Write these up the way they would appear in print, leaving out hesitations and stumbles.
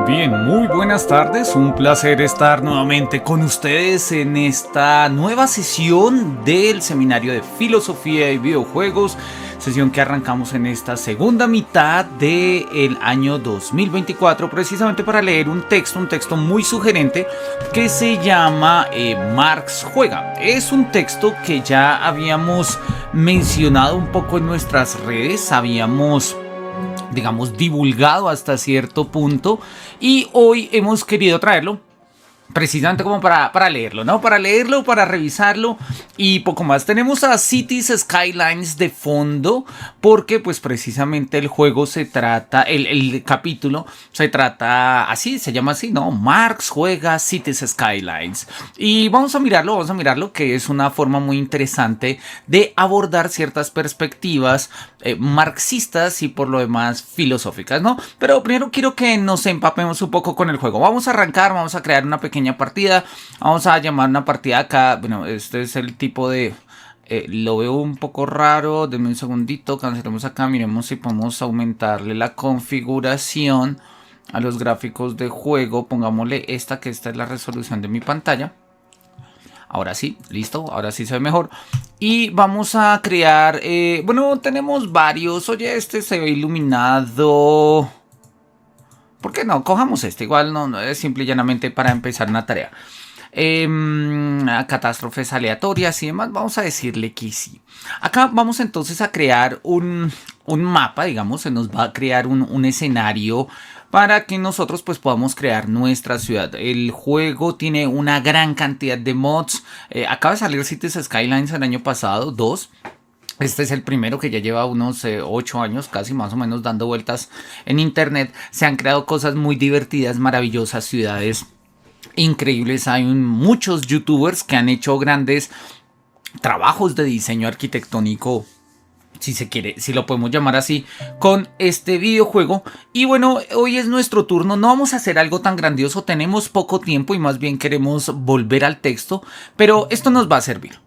Bien, muy buenas tardes, un placer estar nuevamente con ustedes en esta nueva sesión del Seminario de Filosofía y Videojuegos, sesión que arrancamos en esta segunda mitad del año 2024, precisamente para leer un texto muy sugerente que se llama Marx juega. Es un texto que ya habíamos mencionado un poco en nuestras redes, habíamos divulgado hasta cierto punto y hoy hemos querido traerlo precisamente como para leerlo, ¿no? Para leerlo, para revisarlo y poco más. Tenemos a Cities Skylines de fondo porque pues precisamente el juego se trata, el capítulo se trata así, se llama así, ¿no? Marx juega Cities Skylines. Y vamos a mirarlo, que es una forma muy interesante de abordar ciertas perspectivas marxistas y por lo demás filosóficas, ¿no? Pero primero quiero que nos empapemos un poco con el juego. Vamos a arrancar, vamos a crear una pequeña partida. Vamos a llamar una partida acá. Bueno, este es el tipo de... lo veo un poco raro. Denme un segundito. Cancelemos acá. Miremos si podemos aumentarle la configuración a los gráficos de juego. Pongámosle esta, que esta es la resolución de mi pantalla. Ahora sí, listo, ahora sí se ve mejor. Y vamos a crear, bueno, tenemos varios. Oye, este se ve iluminado. ¿Por qué no? Cojamos este, igual no es simple y llanamente para empezar una tarea. Catástrofes aleatorias y demás, vamos a decirle que sí. Acá vamos entonces a crear un mapa, digamos, se nos va a crear un escenario para que nosotros pues podamos crear nuestra ciudad. El juego tiene una gran cantidad de mods. Acaba de salir Cities Skylines el año pasado, 2. Este es el primero, que ya lleva unos 8 años casi más o menos dando vueltas en internet. Se han creado cosas muy divertidas, maravillosas, ciudades increíbles. Hay muchos youtubers que han hecho grandes trabajos de diseño arquitectónico, si se quiere, si lo podemos llamar así, con este videojuego. Y bueno, hoy es nuestro turno. No vamos a hacer algo tan grandioso, tenemos poco tiempo y más bien queremos volver al texto, pero esto nos va a servir.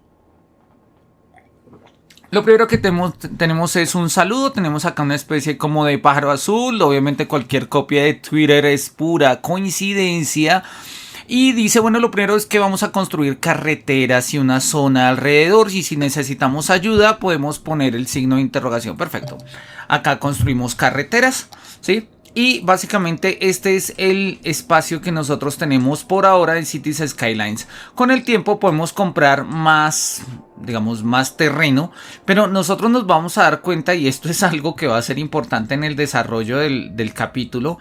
Lo primero que tenemos es un saludo. Tenemos acá una especie como de pájaro azul. Obviamente cualquier copia de Twitter es pura coincidencia. Y dice, bueno, lo primero es que vamos a construir carreteras y una zona alrededor. Y si necesitamos ayuda, podemos poner el signo de interrogación. Perfecto. Acá construimos carreteras, ¿sí? Y básicamente este es el espacio que nosotros tenemos por ahora en Cities Skylines. Con el tiempo podemos comprar más, digamos, más terreno, pero nosotros nos vamos a dar cuenta, y esto es algo que va a ser importante en el desarrollo del capítulo.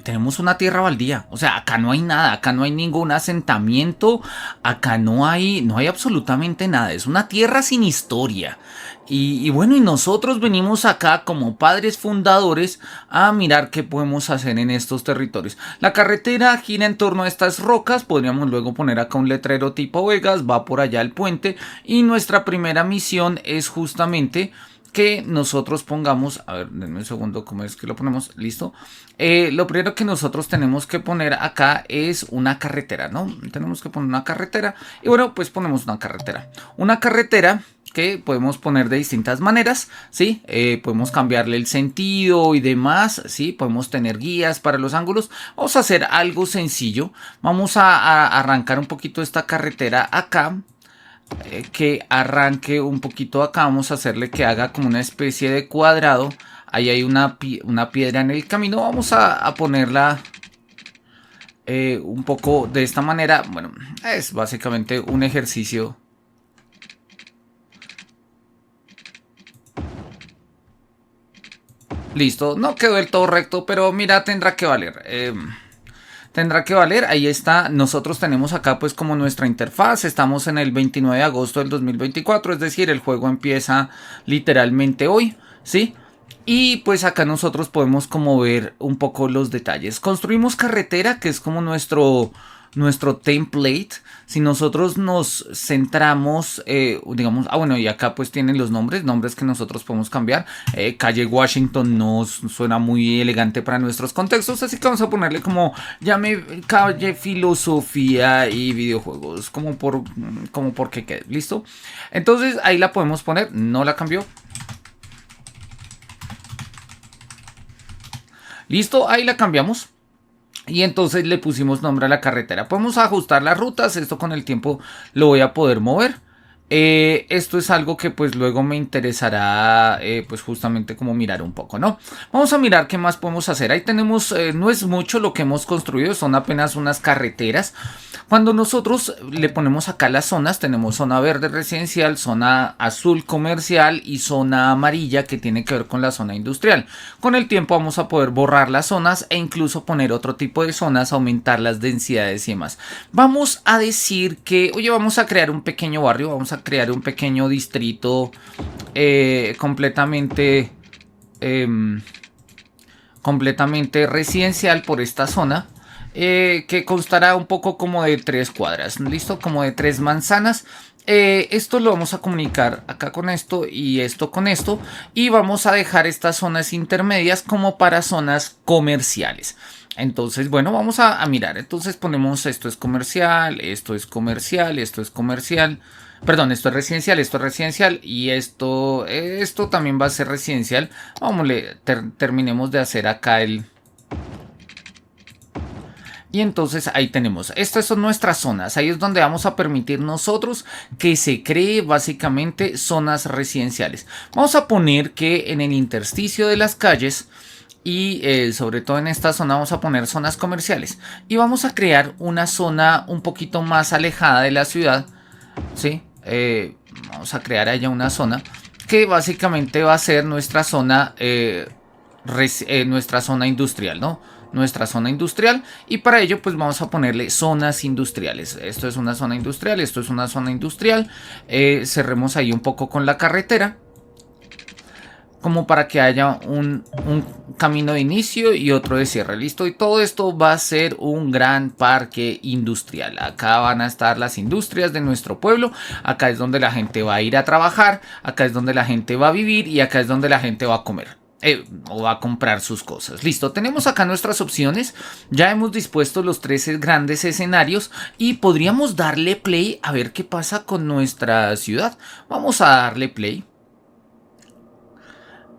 Tenemos una tierra baldía, o sea, acá no hay nada, acá no hay ningún asentamiento, acá no hay absolutamente nada, es una tierra sin historia. Y bueno, y nosotros venimos acá como padres fundadores a mirar qué podemos hacer en estos territorios. La carretera gira en torno a estas rocas, podríamos luego poner acá un letrero tipo Vegas, va por allá el puente, y nuestra primera misión es justamente que nosotros pongamos, a ver, denme un segundo, ¿cómo es que lo ponemos? Listo. Lo primero que nosotros tenemos que poner acá es una carretera, ¿no? Tenemos que poner una carretera, y bueno, pues ponemos una carretera. Una carretera que podemos poner de distintas maneras, ¿sí? Podemos cambiarle el sentido y demás, ¿sí? Podemos tener guías para los ángulos. Vamos a hacer algo sencillo. Vamos a arrancar un poquito esta carretera acá. Que arranque un poquito acá. Vamos a hacerle que haga como una especie de cuadrado. Ahí hay una piedra en el camino. Vamos a ponerla un poco de esta manera. Bueno, es básicamente un ejercicio. Listo, no quedó del todo recto, pero mira, tendrá que valer. Tendrá que valer, ahí está. Nosotros tenemos acá pues como nuestra interfaz. Estamos en el 29 de agosto del 2024, es decir, el juego empieza literalmente hoy, ¿sí? Y pues acá nosotros podemos como ver un poco los detalles. Construimos carretera, que es como nuestro template. Si nosotros nos centramos, digamos, bueno, y acá pues tienen los nombres que nosotros podemos cambiar. Calle Washington no suena muy elegante para nuestros contextos, así que vamos a ponerle como llame calle filosofía y videojuegos, como por que quede, ¿listo? Entonces ahí la podemos poner, no la cambió. Listo, ahí la cambiamos. Y entonces le pusimos nombre a la carretera. Podemos ajustar las rutas. Esto con el tiempo lo voy a poder mover. Esto es algo que pues luego me interesará pues justamente como mirar un poco, ¿no? Vamos a mirar qué más podemos hacer. Ahí tenemos, no es mucho lo que hemos construido, son apenas unas carreteras. Cuando nosotros le ponemos acá las zonas, tenemos zona verde residencial, zona azul comercial y zona amarilla que tiene que ver con la zona industrial. Con el tiempo vamos a poder borrar las zonas e incluso poner otro tipo de zonas, aumentar las densidades y demás. Vamos a decir que, oye, vamos a crear un pequeño barrio, vamos a crear un pequeño distrito completamente residencial por esta zona. Que constará un poco como de 3 cuadras, ¿listo? Como de 3 manzanas. Esto lo vamos a comunicar acá con esto y esto con esto. Y vamos a dejar estas zonas intermedias como para zonas comerciales. Entonces, bueno, vamos a mirar. Entonces ponemos esto es comercial, esto es comercial, esto es comercial. Perdón, esto es residencial y esto también va a ser residencial. Vamos, terminemos de hacer acá el... Y entonces ahí tenemos, estas son nuestras zonas, ahí es donde vamos a permitir nosotros que se cree básicamente zonas residenciales. Vamos a poner que en el intersticio de las calles y sobre todo en esta zona vamos a poner zonas comerciales. Y vamos a crear una zona un poquito más alejada de la ciudad, ¿sí? Vamos a crear allá una zona que básicamente va a ser nuestra zona, nuestra zona industrial, ¿no? Nuestra zona industrial y para ello pues vamos a ponerle zonas industriales. Esto es una zona industrial, esto es una zona industrial. Cerremos ahí un poco con la carretera como para que haya un camino de inicio y otro de cierre. Listo, y todo esto va a ser un gran parque industrial. Acá van a estar las industrias de nuestro pueblo, acá es donde la gente va a ir a trabajar, acá es donde la gente va a vivir y acá es donde la gente va a comer. O va a comprar sus cosas. Listo, tenemos acá nuestras opciones. Ya hemos dispuesto los 13 grandes escenarios y podríamos darle play a ver qué pasa con nuestra ciudad. Vamos a darle play.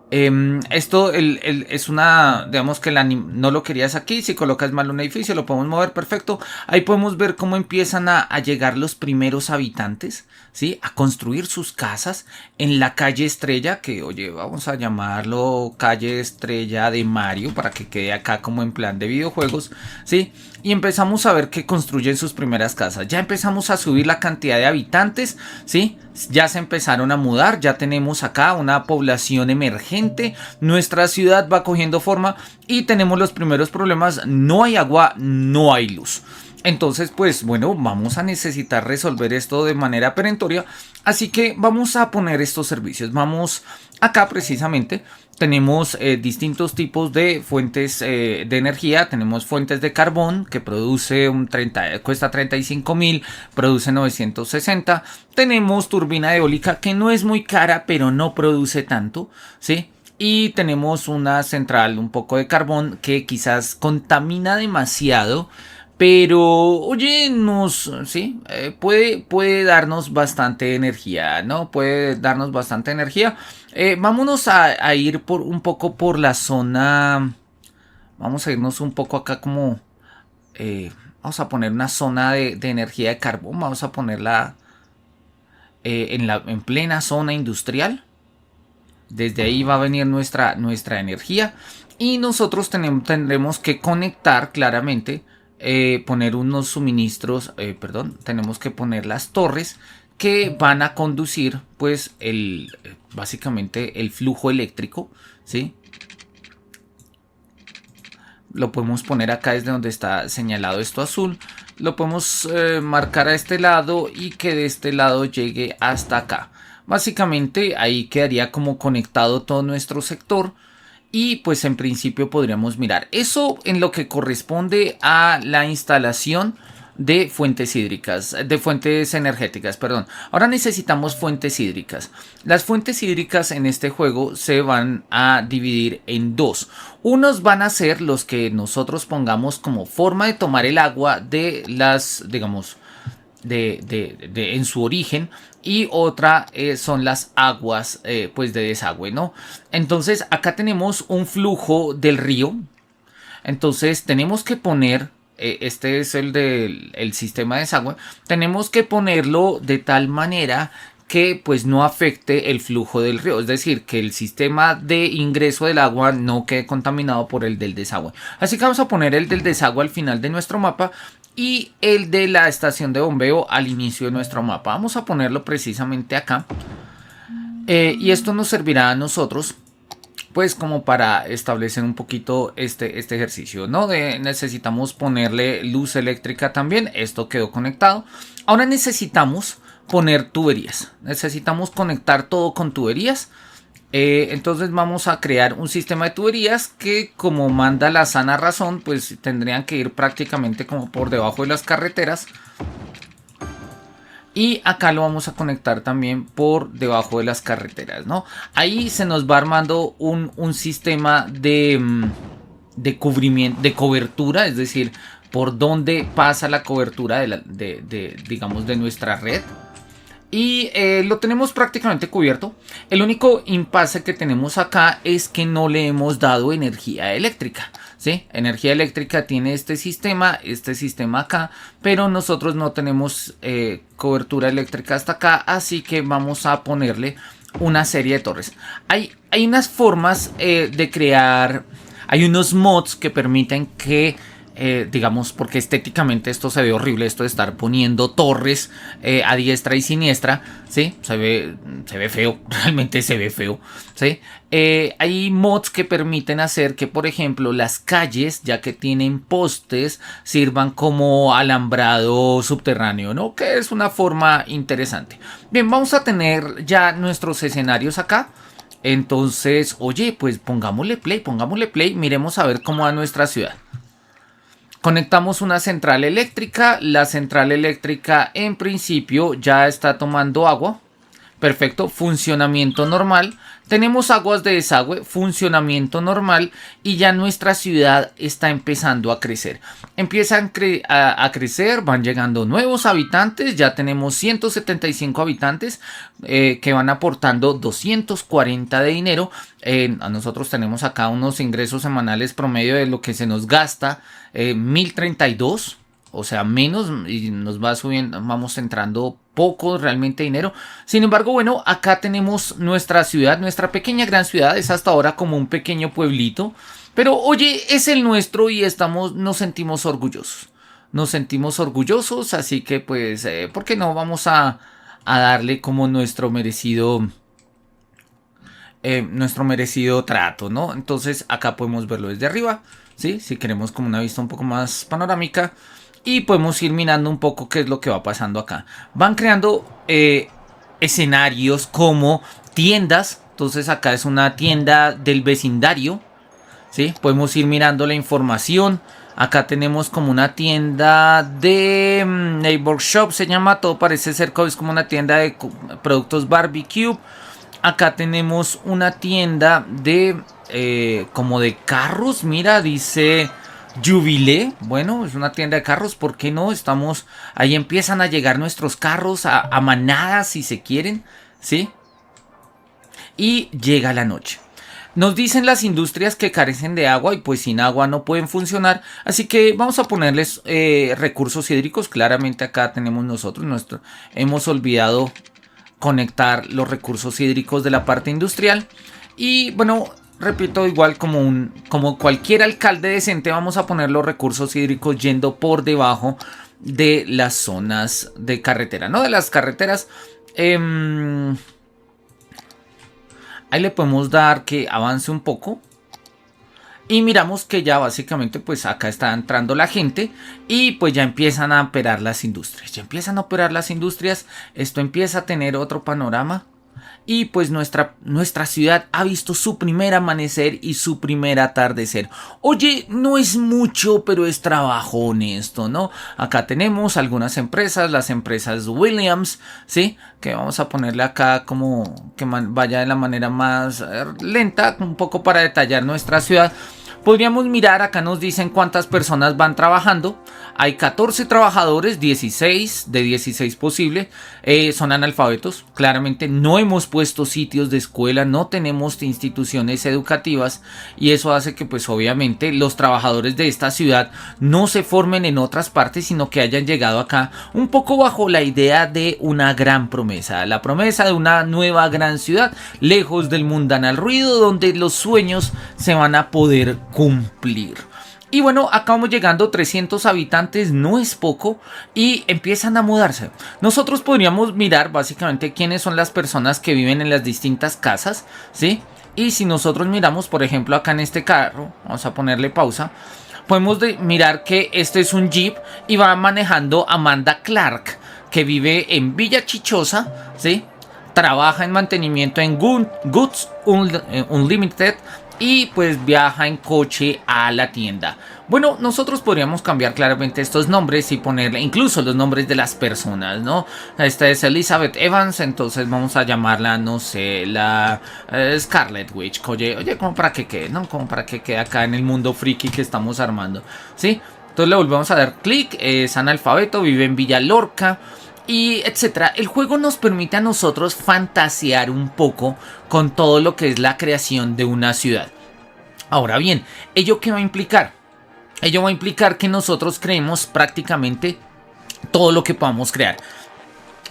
Esto es una, digamos que no lo querías aquí. Si colocas mal un edificio lo podemos mover, perfecto. Ahí podemos ver cómo empiezan a llegar los primeros habitantes, ¿sí? A construir sus casas en la calle Estrella, que oye, vamos a llamarlo calle Estrella de Mario para que quede acá como en plan de videojuegos, ¿sí? Y empezamos a ver que construyen sus primeras casas. Ya empezamos a subir la cantidad de habitantes, ¿sí? Ya se empezaron a mudar, ya tenemos acá una población emergente, nuestra ciudad va cogiendo forma y tenemos los primeros problemas, no hay agua, no hay luz. Entonces, pues bueno, vamos a necesitar resolver esto de manera perentoria, así que vamos a poner estos servicios. Vamos acá precisamente. Tenemos distintos tipos de fuentes de energía. Tenemos fuentes de carbón que produce cuesta 35.000, produce 960. Tenemos turbina eólica que no es muy cara, pero no produce tanto, ¿sí? Y tenemos una central un poco de carbón que quizás contamina demasiado. Pero, oye, sí, puede darnos bastante energía, ¿no? Puede darnos bastante energía. Vámonos a ir un poco por la zona. Vamos a irnos un poco acá como. Vamos a poner una zona de energía de carbón. Vamos a ponerla en plena zona industrial. Desde ahí va a venir nuestra energía. Y nosotros tendremos que conectar claramente. Poner unos suministros, tenemos que poner las torres que van a conducir pues básicamente el flujo eléctrico, ¿sí? Lo podemos poner acá desde donde está señalado esto azul, lo podemos marcar a este lado y que de este lado llegue hasta acá. Básicamente ahí quedaría como conectado todo nuestro sector. Y pues en principio podríamos mirar eso en lo que corresponde a la instalación de fuentes hídricas, de fuentes energéticas, perdón. Ahora necesitamos fuentes hídricas. Las fuentes hídricas en este juego se van a dividir en dos. Unos van a ser los que nosotros pongamos como forma de tomar el agua de las, digamos, en su origen, y otra son las aguas pues de desagüe, ¿no? Entonces acá tenemos un flujo del río, Entonces tenemos que poner, este es el del el sistema de desagüe, tenemos que ponerlo de tal manera que pues no afecte el flujo del río, es decir, que el sistema de ingreso del agua no quede contaminado por el del desagüe. Así que vamos a poner el del desagüe al final de nuestro mapa y el de la estación de bombeo al inicio de nuestro mapa. Vamos a ponerlo precisamente acá. Y esto nos servirá a nosotros pues como para establecer un poquito este ejercicio, ¿no? Necesitamos ponerle luz eléctrica también. Esto quedó conectado. Ahora necesitamos poner tuberías. Necesitamos conectar todo con tuberías. Entonces vamos a crear un sistema de tuberías que, como manda la sana razón, pues tendrían que ir prácticamente como por debajo de las carreteras. Y acá lo vamos a conectar también por debajo de las carreteras, ¿no? Ahí se nos va armando un sistema de cubrimiento, de cobertura, es decir, por donde pasa la cobertura digamos, de nuestra red. Y lo tenemos prácticamente cubierto. El único impasse que tenemos acá es que no le hemos dado energía eléctrica, ¿sí? Energía eléctrica tiene este sistema acá, pero nosotros no tenemos cobertura eléctrica hasta acá, así que vamos a ponerle una serie de torres. Hay unas formas de crear, hay unos mods que permiten que digamos, porque estéticamente esto se ve horrible, esto de estar poniendo torres a diestra y siniestra, ¿sí? Se ve feo, realmente se ve feo, ¿sí? Hay mods que permiten hacer que, por ejemplo, las calles, ya que tienen postes, sirvan como alambrado subterráneo, ¿no? Que es una forma interesante. Bien, vamos a tener ya nuestros escenarios acá. Entonces, oye, pues pongámosle play, miremos a ver cómo va nuestra ciudad. Conectamos una central eléctrica. La central eléctrica en principio ya está tomando agua. Perfecto, funcionamiento normal. Tenemos aguas de desagüe, funcionamiento normal. Y ya nuestra ciudad está empezando a crecer. Empiezan a crecer, van llegando nuevos habitantes. Ya tenemos 175 habitantes que van aportando 240 de dinero. Nosotros tenemos acá unos ingresos semanales promedio de lo que se nos gasta. 1032, o sea, menos, y nos va subiendo, vamos entrando poco realmente dinero. Sin embargo, bueno, acá tenemos nuestra ciudad, nuestra pequeña gran ciudad, es hasta ahora como un pequeño pueblito, pero oye, es el nuestro y nos sentimos orgullosos. Nos sentimos orgullosos, así que pues, ¿por qué no? Vamos a darle como nuestro merecido trato, ¿no? Entonces acá podemos verlo desde arriba, ¿sí? Si queremos como una vista un poco más panorámica. Y podemos ir mirando un poco qué es lo que va pasando acá. Van creando escenarios como tiendas. Entonces acá es una tienda del vecindario, ¿sí? Podemos ir mirando la información. Acá tenemos como una tienda de Neighbor Shop, se llama. Todo parece ser como una tienda de productos barbecue. Acá tenemos una tienda de como de carros. Mira, dice Jubilé. Bueno, es una tienda de carros. ¿Por qué no? Ahí empiezan a llegar nuestros carros a manadas si se quieren, ¿sí? Y llega la noche. Nos dicen las industrias que carecen de agua y pues sin agua no pueden funcionar. Así que vamos a ponerles recursos hídricos. Claramente acá tenemos nosotros hemos olvidado conectar los recursos hídricos de la parte industrial. Y bueno, repito, igual como cualquier alcalde decente, vamos a poner los recursos hídricos yendo por debajo de las zonas de carretera, ¿no? De las carreteras. Ahí le podemos dar que avance un poco. Y miramos que ya básicamente pues acá está entrando la gente y pues ya empiezan a operar las industrias. Esto empieza a tener otro panorama. Y pues nuestra ciudad ha visto su primer amanecer y su primer atardecer. Oye, no es mucho, pero es trabajo honesto, ¿no? Acá tenemos algunas empresas, las empresas Williams, ¿sí? Que vamos a ponerle acá como que vaya de la manera más lenta, un poco para detallar nuestra ciudad. Podríamos mirar, acá nos dicen cuántas personas van trabajando. Hay 14 trabajadores, 16 de 16 posible, son analfabetos. Claramente no hemos puesto sitios de escuela, no tenemos instituciones educativas, y eso hace que pues obviamente los trabajadores de esta ciudad no se formen en otras partes, sino que hayan llegado acá un poco bajo la idea de una gran promesa, la promesa de una nueva gran ciudad, lejos del mundanal ruido, donde los sueños se van a poder cumplir. Y bueno, acá vamos llegando, 300 habitantes, no es poco, y empiezan a mudarse. Nosotros podríamos mirar básicamente quiénes son las personas que viven en las distintas casas, ¿sí? Y si nosotros miramos, por ejemplo, acá en este carro, vamos a ponerle pausa, podemos mirar que este es un Jeep y va manejando Amanda Clark, que vive en Villa Chichosa, ¿sí? Trabaja en mantenimiento en Goods Unlimited y pues viaja en coche a la tienda. Bueno, nosotros podríamos cambiar claramente estos nombres y ponerle incluso los nombres de las personas, ¿no? Esta es Elizabeth Evans, entonces vamos a llamarla, no sé, la Scarlet Witch. Oye, como para que quede, ¿no? Como para que quede acá en el mundo friki que estamos armando, ¿sí? Entonces le volvemos a dar clic, es analfabeto, vive en Villa Lorca, y etcétera. El juego nos permite a nosotros fantasear un poco con todo lo que es la creación de una ciudad. Ahora bien, ¿ello qué va a implicar? Ello va a implicar que nosotros creemos prácticamente todo lo que podamos crear.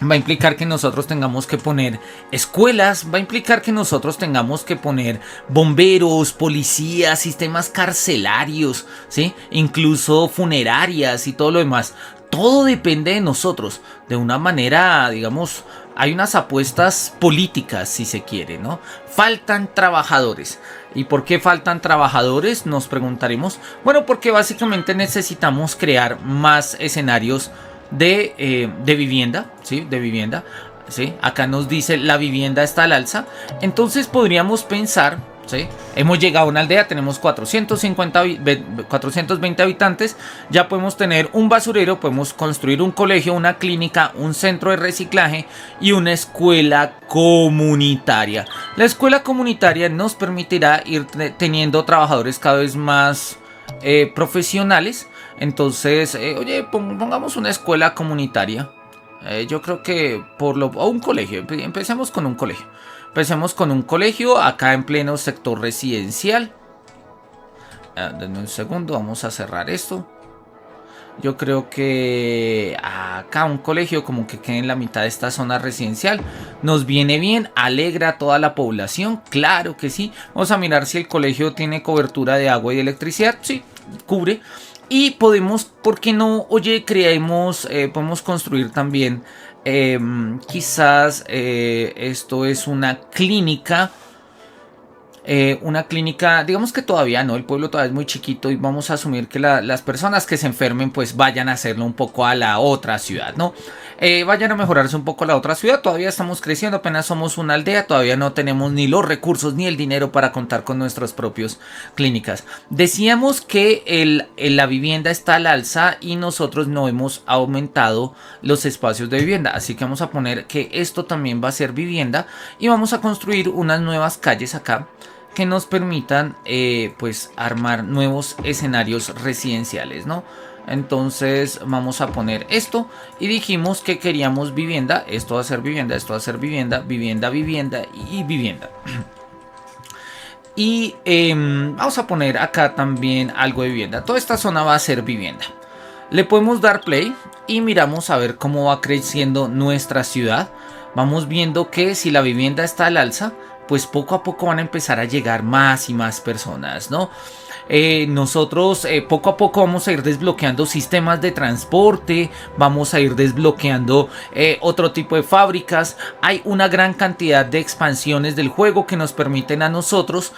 Va a implicar que nosotros tengamos que poner escuelas, va a implicar que nosotros tengamos que poner bomberos, policías, sistemas carcelarios, ¿sí? Incluso funerarias y todo lo demás. Todo depende de nosotros, de una manera, digamos, hay unas apuestas políticas, si se quiere, ¿no? Faltan trabajadores. ¿Y por qué faltan trabajadores? Nos preguntaremos. Bueno, porque básicamente necesitamos crear más escenarios de vivienda, ¿sí? De vivienda, ¿sí? Acá nos dice la vivienda está al alza. Entonces podríamos pensar, ¿sí? Hemos llegado a una aldea, tenemos 420 habitantes, ya podemos tener un basurero, podemos construir un colegio, una clínica, un centro de reciclaje y una escuela comunitaria. La escuela comunitaria nos permitirá ir teniendo trabajadores cada vez más profesionales. Entonces, oye, pongamos una escuela comunitaria. Yo creo que o un colegio, empecemos con un colegio. Empecemos con un colegio acá en pleno sector residencial. Denme un segundo, vamos a cerrar esto. Yo creo que acá un colegio como que quede en la mitad de esta zona residencial nos viene bien, alegra a toda la población, claro que sí. Vamos a mirar si el colegio tiene cobertura de agua y electricidad, sí, cubre. Y podemos, ¿por qué no? Oye, podemos construir también, quizás esto es una clínica. Una clínica, digamos que todavía no, el pueblo todavía es muy chiquito y vamos a asumir que las personas que se enfermen pues vayan a hacerlo un poco a la otra ciudad, ¿no? Vayan a mejorarse un poco a la otra ciudad, todavía estamos creciendo, apenas somos una aldea, todavía no tenemos ni los recursos ni el dinero para contar con nuestras propias clínicas. Decíamos que la vivienda está al alza y nosotros no hemos aumentado los espacios de vivienda, así que vamos a poner que esto también va a ser vivienda y vamos a construir unas nuevas calles acá que nos permitan pues armar nuevos escenarios residenciales, ¿no? Entonces vamos a poner esto y dijimos que queríamos vivienda, esto va a ser vivienda, esto va a ser vivienda, vivienda, vivienda y vivienda. Y vamos a poner acá también algo de vivienda, toda esta zona va a ser vivienda. Le podemos dar play y miramos a ver cómo va creciendo nuestra ciudad. Vamos viendo que si la vivienda está al alza, pues poco a poco van a empezar a llegar más y más personas, ¿no? Nosotros poco a poco vamos a ir desbloqueando sistemas de transporte, vamos a ir desbloqueando otro tipo de fábricas. Hay una gran cantidad de expansiones del juego que nos permiten a nosotros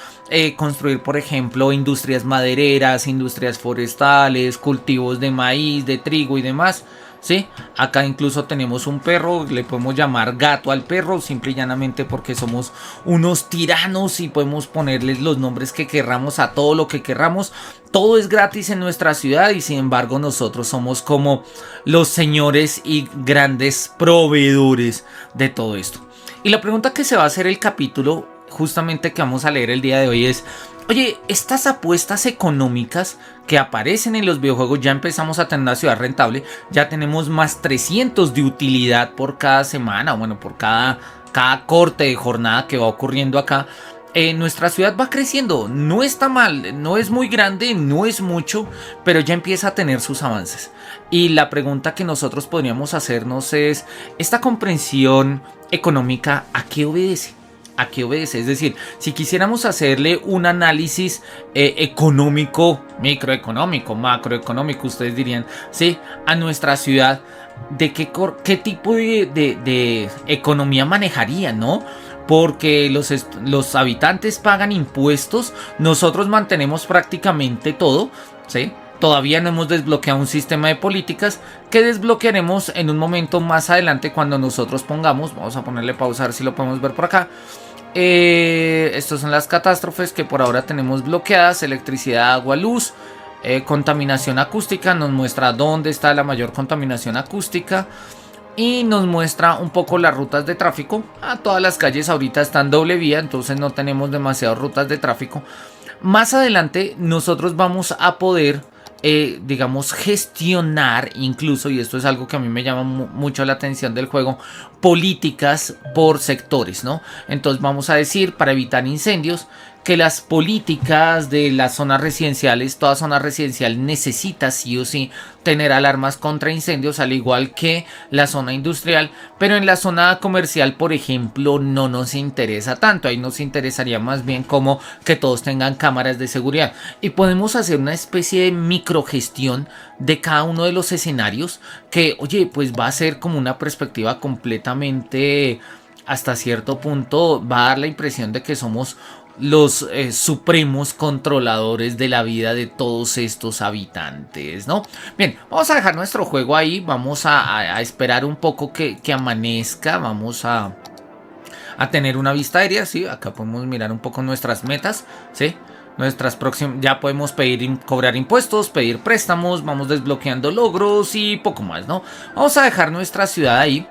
construir, por ejemplo, industrias madereras, industrias forestales, cultivos de maíz, de trigo y demás. ¿Sí? Acá incluso tenemos un perro, le podemos llamar gato al perro, simple y llanamente porque somos unos tiranos y podemos ponerles los nombres que querramos a todo lo que querramos. Todo es gratis en nuestra ciudad y sin embargo nosotros somos como los señores y grandes proveedores de todo esto. Y la pregunta que se va a hacer el capítulo justamente que vamos a leer el día de hoy es: oye, estas apuestas económicas que aparecen en los videojuegos, ya empezamos a tener una ciudad rentable, ya tenemos más 300 de utilidad por cada semana, bueno, por cada corte de jornada que va ocurriendo acá. Nuestra ciudad va creciendo, no está mal, no es muy grande, no es mucho, pero ya empieza a tener sus avances. Y la pregunta que nosotros podríamos hacernos es: ¿esta comprensión económica a qué obedece? ¿A qué obedece? Es decir, si quisiéramos hacerle un análisis económico, microeconómico, macroeconómico, ustedes dirían, sí, a nuestra ciudad, ¿de qué tipo de economía manejaría, no? Porque los habitantes pagan impuestos, nosotros mantenemos prácticamente todo, ¿sí? Todavía no hemos desbloqueado un sistema de políticas que desbloquearemos en un momento más adelante cuando nosotros pongamos, vamos a ponerle pausa a ver si lo podemos ver por acá. Estas son las catástrofes que por ahora tenemos bloqueadas: electricidad, agua, luz, contaminación acústica, nos muestra dónde está la mayor contaminación acústica y nos muestra un poco las rutas de tráfico. Todas las calles ahorita están doble vía, entonces no tenemos demasiadas rutas de tráfico. Más adelante nosotros vamos a poder digamos, gestionar incluso, y esto es algo que a mí me llama mucho la atención del juego, políticas por sectores, ¿no? Entonces vamos a decir, para evitar incendios, que las políticas de las zonas residenciales, toda zona residencial necesita sí o sí tener alarmas contra incendios, al igual que la zona industrial, pero en la zona comercial, por ejemplo, no nos interesa tanto. Ahí nos interesaría más bien como que todos tengan cámaras de seguridad, y podemos hacer una especie de microgestión de cada uno de los escenarios que, oye, pues va a ser como una perspectiva completamente, hasta cierto punto, va a dar la impresión de que somos los supremos controladores de la vida de todos estos habitantes, ¿no? Bien, vamos a dejar nuestro juego ahí, vamos a esperar un poco que amanezca, vamos a tener una vista aérea, ¿sí? Acá podemos mirar un poco nuestras metas, ¿sí? Nuestras próximas, ya podemos cobrar impuestos, pedir préstamos, vamos desbloqueando logros y poco más, ¿no? Vamos a dejar nuestra ciudad ahí.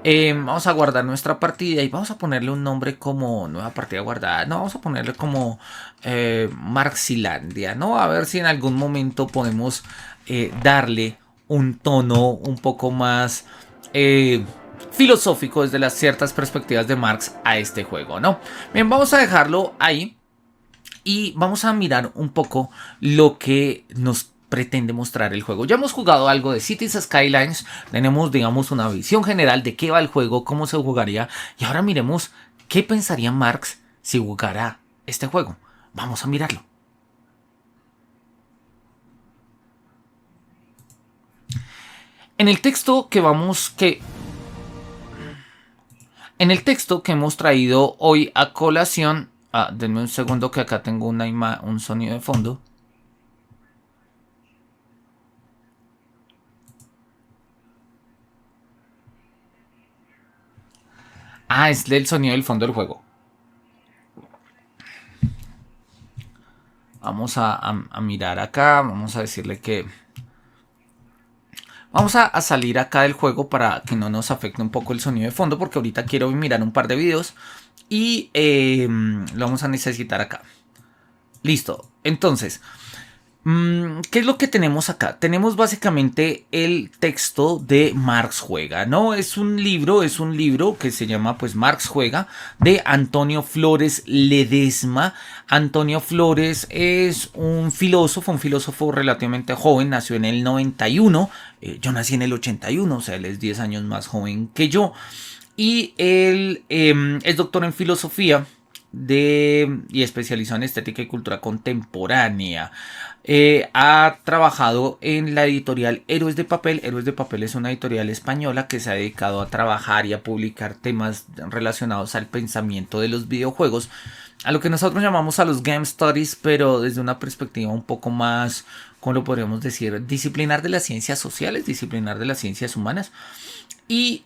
Vamos a guardar nuestra partida y vamos a ponerle un nombre como nueva partida guardada. No, vamos a ponerle como Marxilandia, ¿no? A ver si en algún momento podemos darle un tono un poco más filosófico desde las ciertas perspectivas de Marx a este juego, ¿no? Bien, vamos a dejarlo ahí y vamos a mirar un poco lo que nos pretende mostrar el juego. Ya hemos jugado algo de Cities Skylines, tenemos, digamos, una visión general de qué va el juego, cómo se jugaría, y ahora miremos qué pensaría Marx si jugara este juego. Vamos a mirarlo. En el texto que hemos traído hoy a colación, denme un segundo que acá tengo un sonido de fondo. Es el sonido del fondo del juego. Vamos a mirar acá. Vamos a decirle que vamos a salir acá del juego para que no nos afecte un poco el sonido de fondo, porque ahorita quiero mirar un par de videos y lo vamos a necesitar acá. Listo. Entonces, ¿qué es lo que tenemos acá? Tenemos básicamente el texto de Marx Juega, ¿no? Es un libro que se llama pues Marx Juega, de Antonio Flores Ledesma. Antonio Flores es un filósofo relativamente joven, nació en el 91, yo nací en el 81, o sea, él es 10 años más joven que yo, y él es doctor en filosofía y especializado en estética y cultura contemporánea. Ha trabajado en la editorial Héroes de Papel. Héroes de Papel es una editorial española que se ha dedicado a trabajar y a publicar temas relacionados al pensamiento de los videojuegos, a lo que nosotros llamamos a los Game Studies, pero desde una perspectiva un poco más, ¿cómo lo podríamos decir? Disciplinar de las ciencias sociales, disciplinar de las ciencias humanas. Y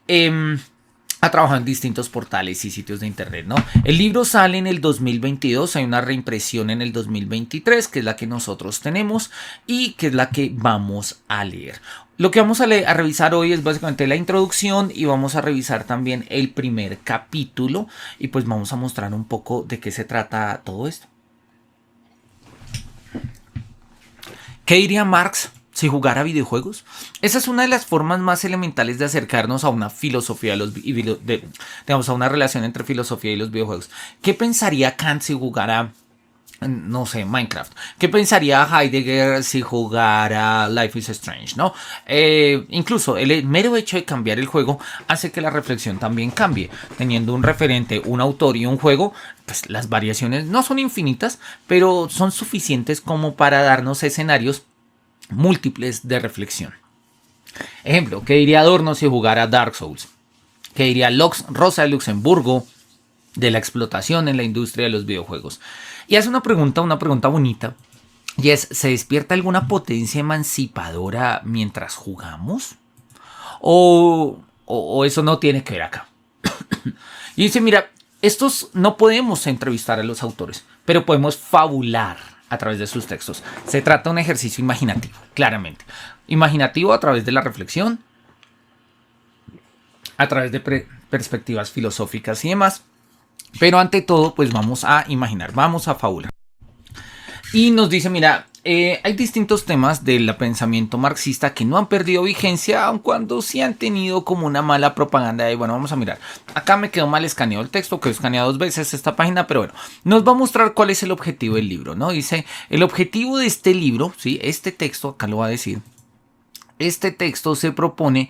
ha trabajado en distintos portales y sitios de internet, ¿no? El libro sale en el 2022, hay una reimpresión en el 2023, que es la que nosotros tenemos y que es la que vamos a leer. Lo que vamos a revisar hoy es básicamente la introducción y vamos a revisar también el primer capítulo y pues vamos a mostrar un poco de qué se trata todo esto. ¿Qué diría Marx si jugara videojuegos? Esa es una de las formas más elementales de acercarnos a una filosofía, digamos, a una relación entre filosofía y los videojuegos. ¿Qué pensaría Kant si jugara, no sé, Minecraft? ¿Qué pensaría Heidegger si jugara Life is Strange, ¿no? Incluso el mero hecho de cambiar el juego hace que la reflexión también cambie. Teniendo un referente, un autor y un juego, pues las variaciones no son infinitas, pero son suficientes como para darnos escenarios múltiples de reflexión. Ejemplo, ¿qué diría Adorno si jugara Dark Souls? ¿Qué diría Rosa de Luxemburgo de la explotación en la industria de los videojuegos? Y hace una pregunta bonita, y es, ¿se despierta alguna potencia emancipadora mientras jugamos? ¿O eso no tiene que ver acá? Y dice, mira, estos no podemos entrevistar a los autores, pero podemos fabular a través de sus textos. Se trata de un ejercicio imaginativo, claramente. Imaginativo a través de la reflexión, a través de perspectivas filosóficas y demás. Pero ante todo, pues vamos a imaginar, vamos a fabular. Y nos dice, mira, hay distintos temas del pensamiento marxista que no han perdido vigencia, aun cuando sí han tenido como una mala propaganda. Y bueno, vamos a mirar. Acá me quedó mal escaneado el texto, que he escaneado 2 veces esta página, pero bueno, nos va a mostrar cuál es el objetivo del libro, ¿no? Dice, el objetivo de este libro, ¿sí? Este texto, acá lo va a decir, este texto se propone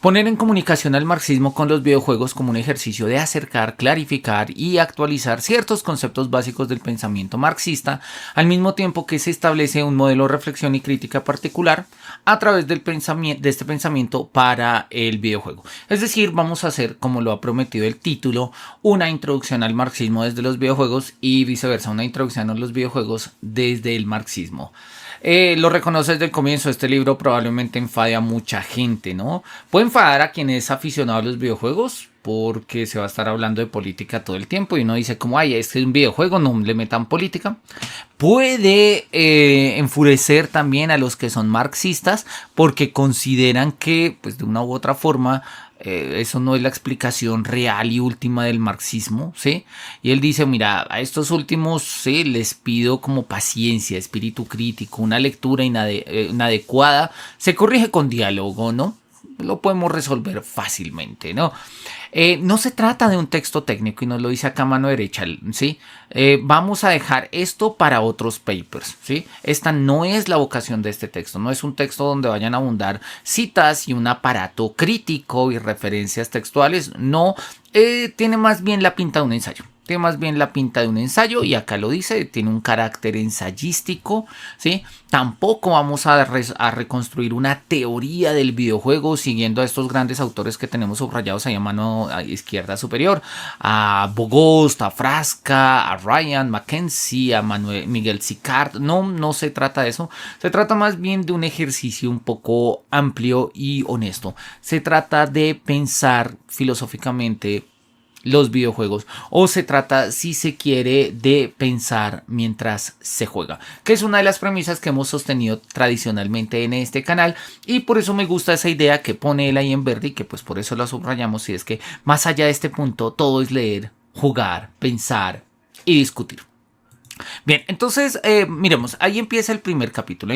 poner en comunicación al marxismo con los videojuegos como un ejercicio de acercar, clarificar y actualizar ciertos conceptos básicos del pensamiento marxista, al mismo tiempo que se establece un modelo de reflexión y crítica particular a través de este pensamiento para el videojuego. Es decir, vamos a hacer, como lo ha prometido el título, una introducción al marxismo desde los videojuegos y viceversa, una introducción a los videojuegos desde el marxismo. Lo reconoce desde el comienzo. Este libro probablemente enfade a mucha gente, ¿no? Puede enfadar a quien es aficionado a los videojuegos porque se va a estar hablando de política todo el tiempo y uno dice como, ay, este es un videojuego, no le metan política. Puede enfurecer también a los que son marxistas porque consideran que, pues de una u otra forma, eso no es la explicación real y última del marxismo, ¿sí? Y él dice, mira, a estos últimos, ¿sí?, les pido como paciencia, espíritu crítico, una lectura inadecuada, se corrige con diálogo, ¿no? Lo podemos resolver fácilmente, ¿no? No se trata de un texto técnico y nos lo dice acá a mano derecha, ¿sí? Vamos a dejar esto para otros papers, ¿sí? Esta no es la vocación de este texto, no es un texto donde vayan a abundar citas y un aparato crítico y referencias textuales, no, tiene más bien la pinta de un ensayo. Tiene más bien la pinta de un ensayo y acá lo dice, tiene un carácter ensayístico, ¿sí? Tampoco vamos a reconstruir una teoría del videojuego siguiendo a estos grandes autores que tenemos subrayados ahí a mano izquierda superior, a Bogost, a Frasca, a Ryan Mackenzie, a Miguel Sicard. No se trata de eso, se trata más bien de un ejercicio un poco amplio y honesto. Se trata de pensar filosóficamente los videojuegos, o se trata, si se quiere, de pensar mientras se juega, que es una de las premisas que hemos sostenido tradicionalmente en este canal, y por eso me gusta esa idea que pone él ahí en verde y que pues por eso la subrayamos, y es que más allá de este punto todo es leer, jugar, pensar y discutir. Bien, entonces miremos, ahí empieza el primer capítulo,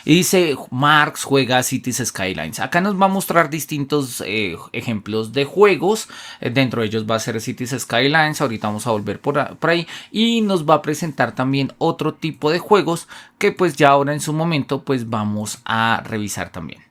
y dice Marx juega Cities Skylines. Acá nos va a mostrar distintos ejemplos de juegos, dentro de ellos va a ser Cities Skylines, ahorita vamos a volver por ahí, y nos va a presentar también otro tipo de juegos que pues ya ahora en su momento pues vamos a revisar también.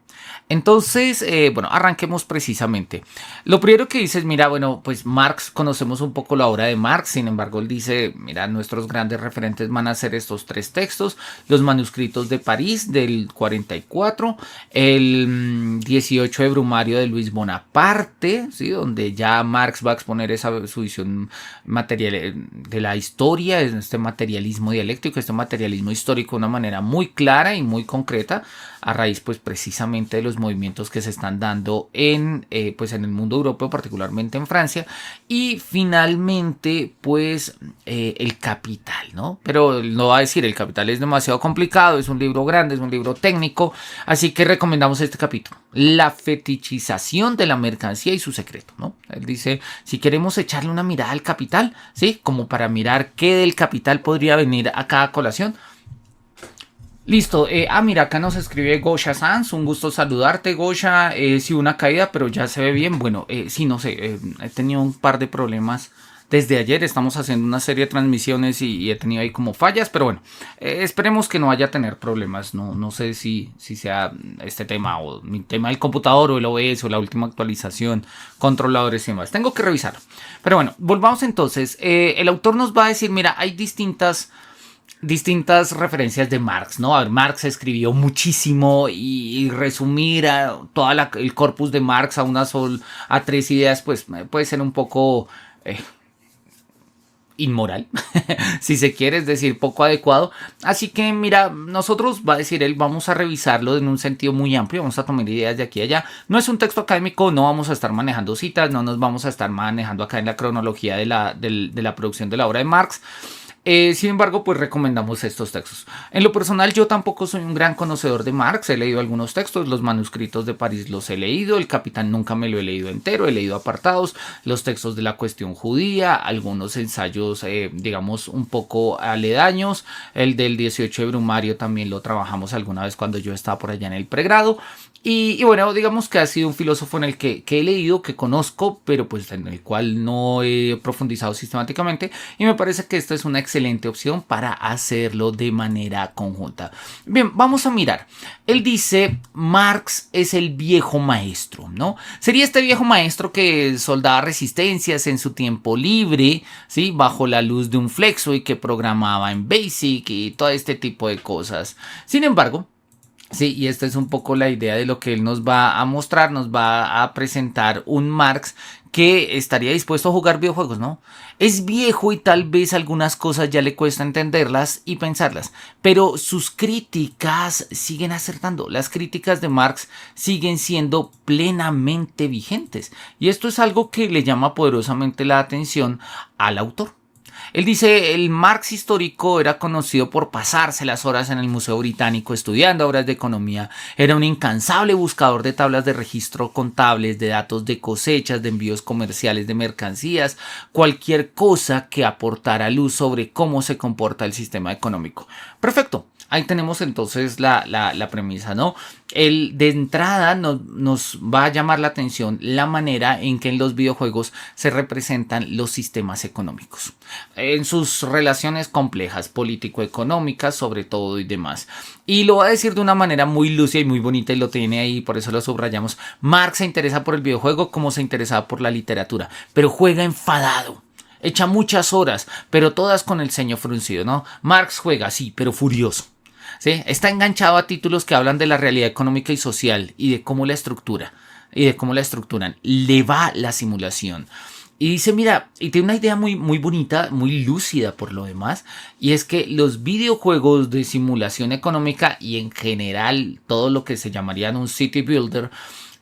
Entonces, bueno, arranquemos precisamente. Lo primero que dice es, mira, bueno, pues Marx, conocemos un poco la obra de Marx, sin embargo, él dice, mira, nuestros grandes referentes van a ser estos 3 textos, los manuscritos de París del 44, el 18 de Brumario de Luis Bonaparte, ¿sí?, donde ya Marx va a exponer su visión material de la historia, este materialismo dialéctico, este materialismo histórico de una manera muy clara y muy concreta, a raíz pues precisamente de los los movimientos que se están dando pues en el mundo europeo, particularmente en Francia. Y finalmente, pues El Capital, ¿no? Pero no va a decir, El Capital es demasiado complicado, es un libro grande, es un libro técnico, así que recomendamos este capítulo, la fetichización de la mercancía y su secreto, ¿no? Él dice, si queremos echarle una mirada al Capital, ¿sí? Como para mirar qué del Capital podría venir acá a colación. Listo, mira, acá nos escribe Gosha Sanz, un gusto saludarte, Gosha. Sí, una caída, pero ya se ve bien. Bueno, sí, no sé, he tenido un par de problemas desde ayer. Estamos haciendo una serie de transmisiones y he tenido ahí como fallas, pero bueno, esperemos que no vaya a tener problemas. No sé si sea este tema o mi tema del computador o el OBS o la última actualización, controladores y demás. Tengo que revisarlo. Pero bueno, volvamos entonces. El autor nos va a decir, mira, hay distintas referencias de Marx, ¿no? A ver, Marx escribió muchísimo y resumir todo el corpus de Marx a 3 ideas, pues puede ser un poco inmoral, si se quiere, es decir, poco adecuado. Así que mira, nosotros, va a decir él, vamos a revisarlo en un sentido muy amplio, vamos a tomar ideas de aquí a allá. No es un texto académico, no vamos a estar manejando citas, no nos vamos a estar manejando acá en la cronología de la producción de la obra de Marx. Sin embargo, pues recomendamos estos textos. En lo personal, yo tampoco soy un gran conocedor de Marx. He leído algunos textos, los manuscritos de París los he leído, El Capital nunca me lo he leído entero, he leído apartados, los textos de la cuestión judía, algunos ensayos, digamos, un poco aledaños. El del 18 de Brumario también lo trabajamos alguna vez cuando yo estaba por allá en el pregrado. Y bueno, digamos que ha sido un filósofo en el que he leído, que conozco, pero pues en el cual no he profundizado sistemáticamente. Y me parece que esta es una excelente opción para hacerlo de manera conjunta. Bien, vamos a mirar. Él dice, Marx es el viejo maestro, ¿no? Sería este viejo maestro que soldaba resistencias en su tiempo libre, ¿sí? Bajo la luz de un flexo y que programaba en BASIC y todo este tipo de cosas. Sin embargo, sí, y esta es un poco la idea de lo que él nos va a mostrar, nos va a presentar un Marx que estaría dispuesto a jugar videojuegos, ¿no? Es viejo y tal vez algunas cosas ya le cuesta entenderlas y pensarlas, pero sus críticas siguen acertando, las críticas de Marx siguen siendo plenamente vigentes y esto es algo que le llama poderosamente la atención al autor. Él dice, el Marx histórico era conocido por pasarse las horas en el Museo Británico estudiando obras de economía. Era un incansable buscador de tablas de registro contables, de datos de cosechas, de envíos comerciales de mercancías, cualquier cosa que aportara luz sobre cómo se comporta el sistema económico. Perfecto. Ahí tenemos entonces la premisa, ¿no? De entrada nos va a llamar la atención la manera en que en los videojuegos se representan los sistemas económicos. En sus relaciones complejas, político-económicas sobre todo y demás. Y lo va a decir de una manera muy lúcida y muy bonita y lo tiene ahí, por eso lo subrayamos. Marx se interesa por el videojuego como se interesaba por la literatura, pero juega enfadado. Echa muchas horas, pero todas con el ceño fruncido, ¿no? Marx juega, sí, pero furioso. ¿Sí? Está enganchado a títulos que hablan de la realidad económica y social y de cómo la estructuran. Le va la simulación. Y dice, mira, y tiene una idea muy, muy bonita, muy lúcida por lo demás, y es que los videojuegos de simulación económica y en general todo lo que se llamarían un city builder,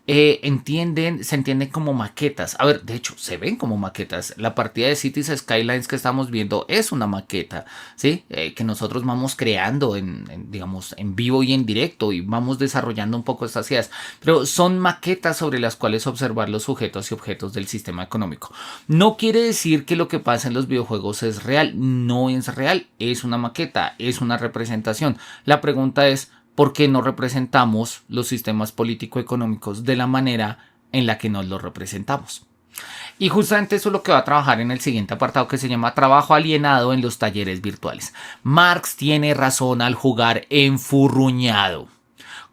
se entienden como maquetas. A ver, de hecho, se ven como maquetas. La partida de Cities Skylines que estamos viendo es una maqueta, ¿sí? Que nosotros vamos creando digamos, en vivo y en directo y vamos desarrollando un poco estas ideas. Pero son maquetas sobre las cuales observar los sujetos y objetos del sistema económico. No quiere decir que lo que pasa en los videojuegos es real. No es real. Es una maqueta, es una representación. La pregunta es, ¿por qué no representamos los sistemas político-económicos de la manera en la que nos los representamos? Y justamente eso es lo que va a trabajar en el siguiente apartado que se llama Trabajo alienado en los talleres virtuales. Marx tiene razón al jugar enfurruñado.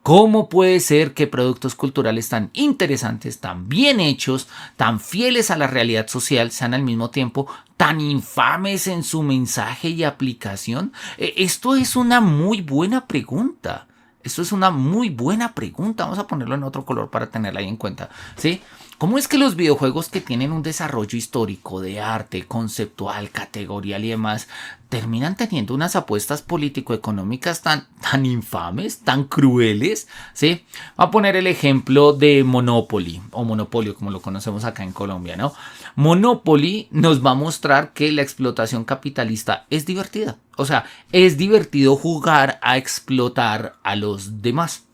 ¿Cómo puede ser que productos culturales tan interesantes, tan bien hechos, tan fieles a la realidad social sean al mismo tiempo tan infames en su mensaje y aplicación? Esto es una muy buena pregunta. Vamos a ponerlo en otro color para tenerla ahí en cuenta, ¿sí? ¿Cómo es que los videojuegos que tienen un desarrollo histórico de arte, conceptual, categorial y demás, terminan teniendo unas apuestas político-económicas tan infames, tan crueles? ¿Sí? Voy a poner el ejemplo de Monopoly, o Monopolio como lo conocemos acá en Colombia, ¿no? Monopoly nos va a mostrar que la explotación capitalista es divertida. O sea, es divertido jugar a explotar a los demás.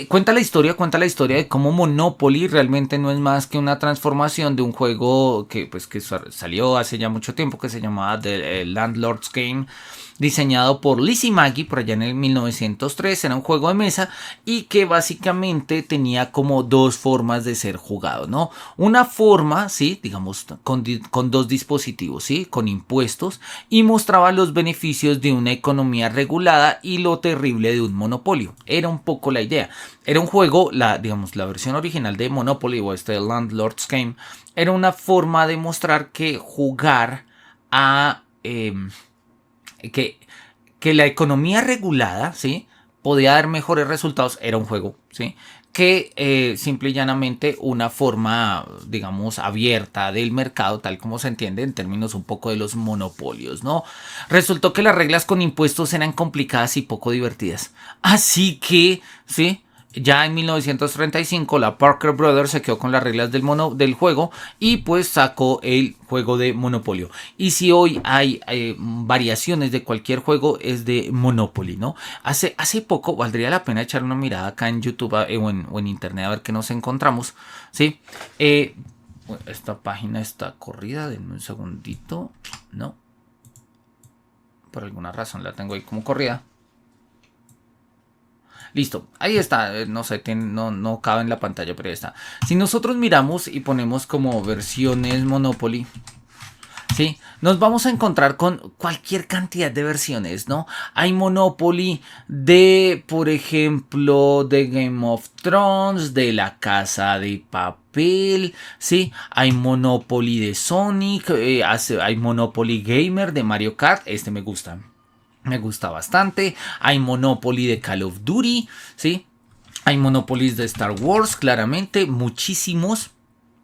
Cuenta la historia de cómo Monopoly realmente no es más que una transformación de un juego que salió hace ya mucho tiempo, que se llamaba The Landlord's Game, diseñado por Lizzie Magie por allá en el 1903. Era un juego de mesa y que básicamente tenía como dos formas de ser jugado, ¿no? Una forma, sí, digamos, con dos dispositivos, sí, con impuestos, y mostraba los beneficios de una economía regulada y lo terrible de un monopolio. Era un poco la idea. Era un juego, digamos, la versión original de Monopoly o Landlord's Game, era una forma de mostrar que jugar a... que la economía regulada, ¿sí?, podía dar mejores resultados. Era un juego, ¿sí?, que simple y llanamente una forma, digamos, abierta del mercado, tal como se entiende en términos un poco de los monopolios, ¿no? Resultó que las reglas con impuestos eran complicadas y poco divertidas. Así que, ¿sí?, ya en 1935 la Parker Brothers se quedó con las reglas del juego y pues sacó el juego de Monopolio. Y si hoy hay variaciones de cualquier juego, es de Monopoly, ¿no? Hace poco valdría la pena echar una mirada acá en YouTube o en internet a ver qué nos encontramos, ¿sí? Esta página está corrida, denme un segundito, ¿no? Por alguna razón la tengo ahí como corrida. Listo, ahí está, no sé, no cabe en la pantalla, pero ahí está. Si nosotros miramos y ponemos como versiones Monopoly, ¿sí?, nos vamos a encontrar con cualquier cantidad de versiones, ¿no? Hay Monopoly de, por ejemplo, de Game of Thrones, de La Casa de Papel, ¿sí? Hay Monopoly de Sonic, hay Monopoly Gamer de Mario Kart, este me gusta. Me gusta bastante. Hay Monopoly de Call of Duty, ¿sí? Hay Monopolies de Star Wars, claramente. Muchísimos.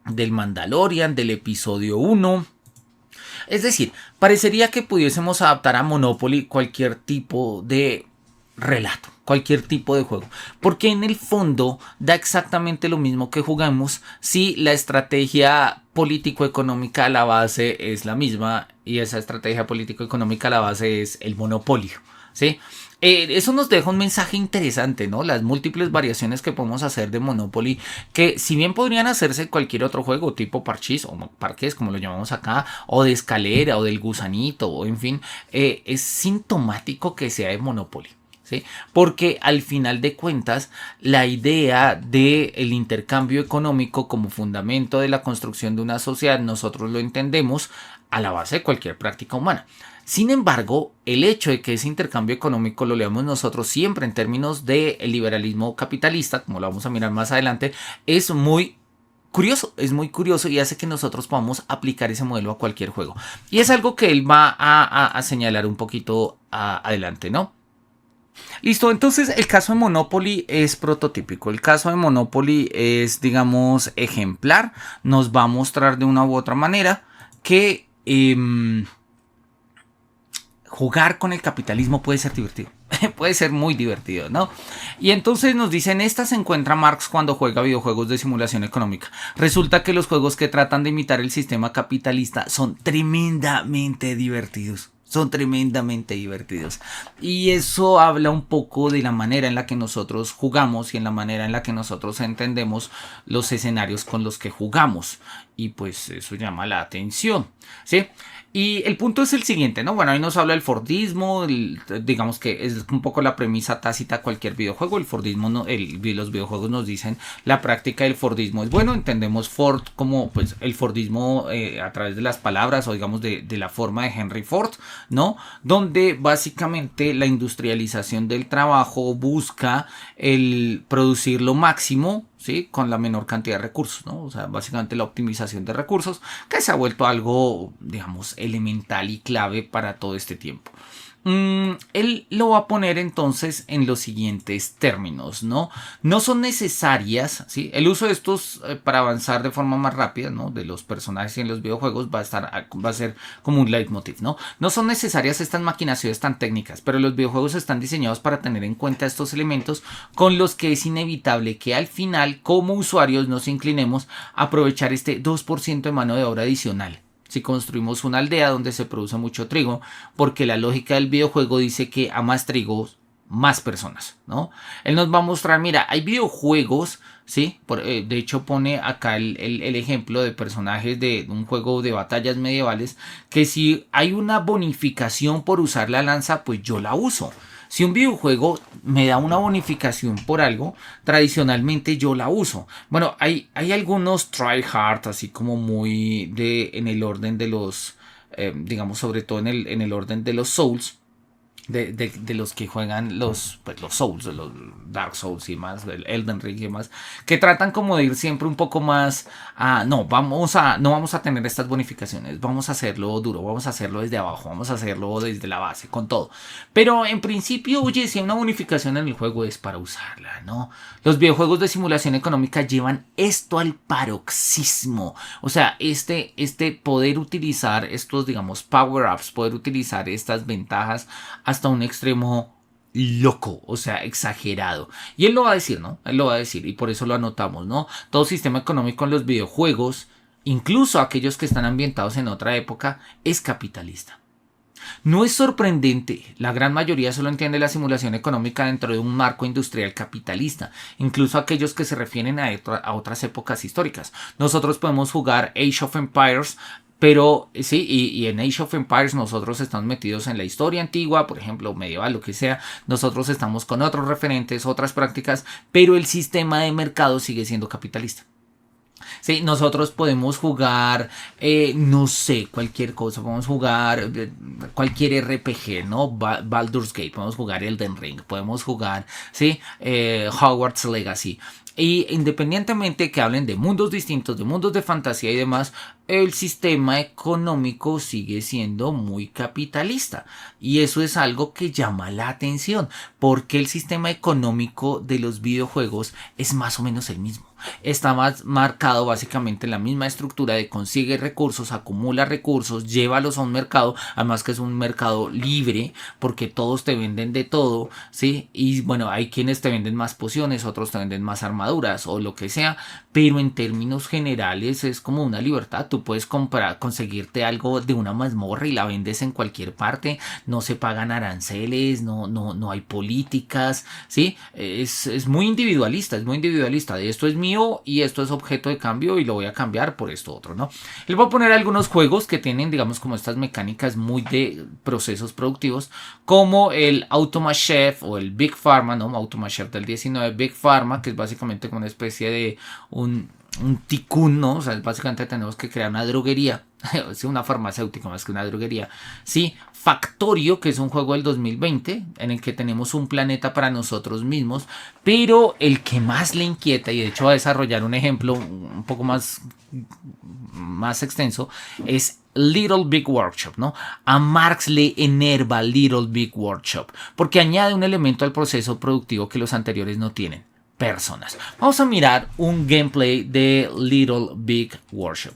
Del Mandalorian, del episodio 1. Es decir, parecería que pudiésemos adaptar a Monopoly cualquier tipo de relato, cualquier tipo de juego, porque en el fondo da exactamente lo mismo que jugamos si la estrategia político-económica a la base es la misma y esa estrategia político-económica a la base es el monopolio, ¿sí? Eso nos deja un mensaje interesante, ¿no? Las múltiples variaciones que podemos hacer de Monopoly, que si bien podrían hacerse en cualquier otro juego, tipo parchís o parques, como lo llamamos acá, o de escalera, o del gusanito, o en fin, es sintomático que sea de Monopoly, ¿sí? Porque al final de cuentas la idea del intercambio económico como fundamento de la construcción de una sociedad nosotros lo entendemos a la base de cualquier práctica humana. Sin embargo, el hecho de que ese intercambio económico lo leamos nosotros siempre en términos del liberalismo capitalista, como lo vamos a mirar más adelante, es muy curioso y hace que nosotros podamos aplicar ese modelo a cualquier juego. Y es algo que él va a señalar un poquito adelante, ¿no? Listo, entonces el caso de Monopoly es prototípico. El caso de Monopoly es, digamos, ejemplar. Nos va a mostrar de una u otra manera que jugar con el capitalismo puede ser divertido. Puede ser muy divertido, ¿no? Y entonces nos dicen, esta se encuentra Marx cuando juega videojuegos de simulación económica. Resulta que los juegos que tratan de imitar el sistema capitalista son tremendamente divertidos. Son tremendamente divertidos. Y eso habla un poco de la manera en la que nosotros jugamos y en la manera en la que nosotros entendemos los escenarios con los que jugamos. Y pues eso llama la atención, ¿sí? Y el punto es el siguiente, ¿no? Bueno, ahí nos habla del Fordismo, digamos que es un poco la premisa tácita de cualquier videojuego. El Fordismo, los videojuegos nos dicen la práctica del Fordismo es bueno. Entendemos Ford como pues el Fordismo a través de las palabras o digamos de la forma de Henry Ford, ¿no? Donde básicamente la industrialización del trabajo busca el producir lo máximo, ¿sí?, con la menor cantidad de recursos, ¿no? O sea, básicamente la optimización de recursos, que se ha vuelto algo, digamos, elemental y clave para todo este tiempo. Él lo va a poner entonces en los siguientes términos, ¿no? No son necesarias, ¿sí? El uso de estos para avanzar de forma más rápida, ¿no? De los personajes en los videojuegos va a ser como un leitmotiv, ¿no? No son necesarias estas maquinaciones tan técnicas, pero los videojuegos están diseñados para tener en cuenta estos elementos con los que es inevitable que al final, como usuarios, nos inclinemos a aprovechar este 2% de mano de obra adicional. Si construimos una aldea donde se produce mucho trigo, porque la lógica del videojuego dice que a más trigo, más personas, ¿no? Él nos va a mostrar, mira, hay videojuegos, ¿sí? De hecho pone acá el ejemplo de personajes de un juego de batallas medievales, que si hay una bonificación por usar la lanza, pues yo la uso. Si un videojuego me da una bonificación por algo, tradicionalmente yo la uso. Bueno, hay algunos tryhard, así como muy en el orden de los, digamos, sobre todo en el orden de los Souls. De los que juegan pues los Souls, los Dark Souls y más, el Elden Ring y más, que tratan como de ir siempre un poco más no vamos a tener estas bonificaciones, vamos a hacerlo duro, vamos a hacerlo desde abajo, vamos a hacerlo desde la base, con todo. Pero en principio, oye, si hay una bonificación en el juego es para usarla, ¿no? Los videojuegos de simulación económica llevan esto al paroxismo. O sea, este poder utilizar estos, digamos, power-ups, poder utilizar estas ventajas hasta un extremo loco, o sea, exagerado. Y él lo va a decir, ¿no? Él lo va a decir y por eso lo anotamos, ¿no? Todo sistema económico en los videojuegos, incluso aquellos que están ambientados en otra época, es capitalista. No es sorprendente, la gran mayoría solo entiende la simulación económica dentro de un marco industrial capitalista, incluso aquellos que se refieren a otras épocas históricas. Nosotros podemos jugar Age of Empires, pero sí, y en Age of Empires nosotros estamos metidos en la historia antigua, por ejemplo, medieval, lo que sea. Nosotros estamos con otros referentes, otras prácticas, pero el sistema de mercado sigue siendo capitalista. Sí, nosotros podemos jugar, no sé, cualquier cosa, podemos jugar cualquier RPG, ¿no? Baldur's Gate, podemos jugar Elden Ring, podemos jugar, ¿sí? Hogwarts Legacy. Y independientemente que hablen de mundos distintos, de mundos de fantasía y demás, el sistema económico sigue siendo muy capitalista. Y eso es algo que llama la atención, porque el sistema económico de los videojuegos es más o menos el mismo. Está más marcado básicamente en la misma estructura de consigue recursos, acumula recursos, llévalos a un mercado, además que es un mercado libre porque todos te venden de todo, ¿sí? Y bueno, hay quienes te venden más pociones, otros te venden más armaduras o lo que sea, pero en términos generales es como una libertad. Tú puedes conseguirte algo de una mazmorra y la vendes en cualquier parte, no se pagan aranceles, no hay políticas, ¿sí? Es muy individualista, de esto es mío y esto es objeto de cambio y lo voy a cambiar por esto otro, ¿no? Les voy a poner algunos juegos que tienen, digamos, como estas mecánicas muy de procesos productivos, como el Automa Chef o el Big Pharma, ¿no? Automa Chef del 19, Big Pharma, que es básicamente como una especie de un ticún, ¿no? O sea, básicamente tenemos que crear una droguería, es una farmacéutica más que una droguería, ¿sí? Factorio, que es un juego del 2020 en el que tenemos un planeta para nosotros mismos, pero el que más le inquieta, y de hecho va a desarrollar un ejemplo un poco más extenso, es Little Big Workshop, ¿no? A Marx le enerva Little Big Workshop porque añade un elemento al proceso productivo que los anteriores no tienen: personas. Vamos a mirar un gameplay de Little Big Workshop.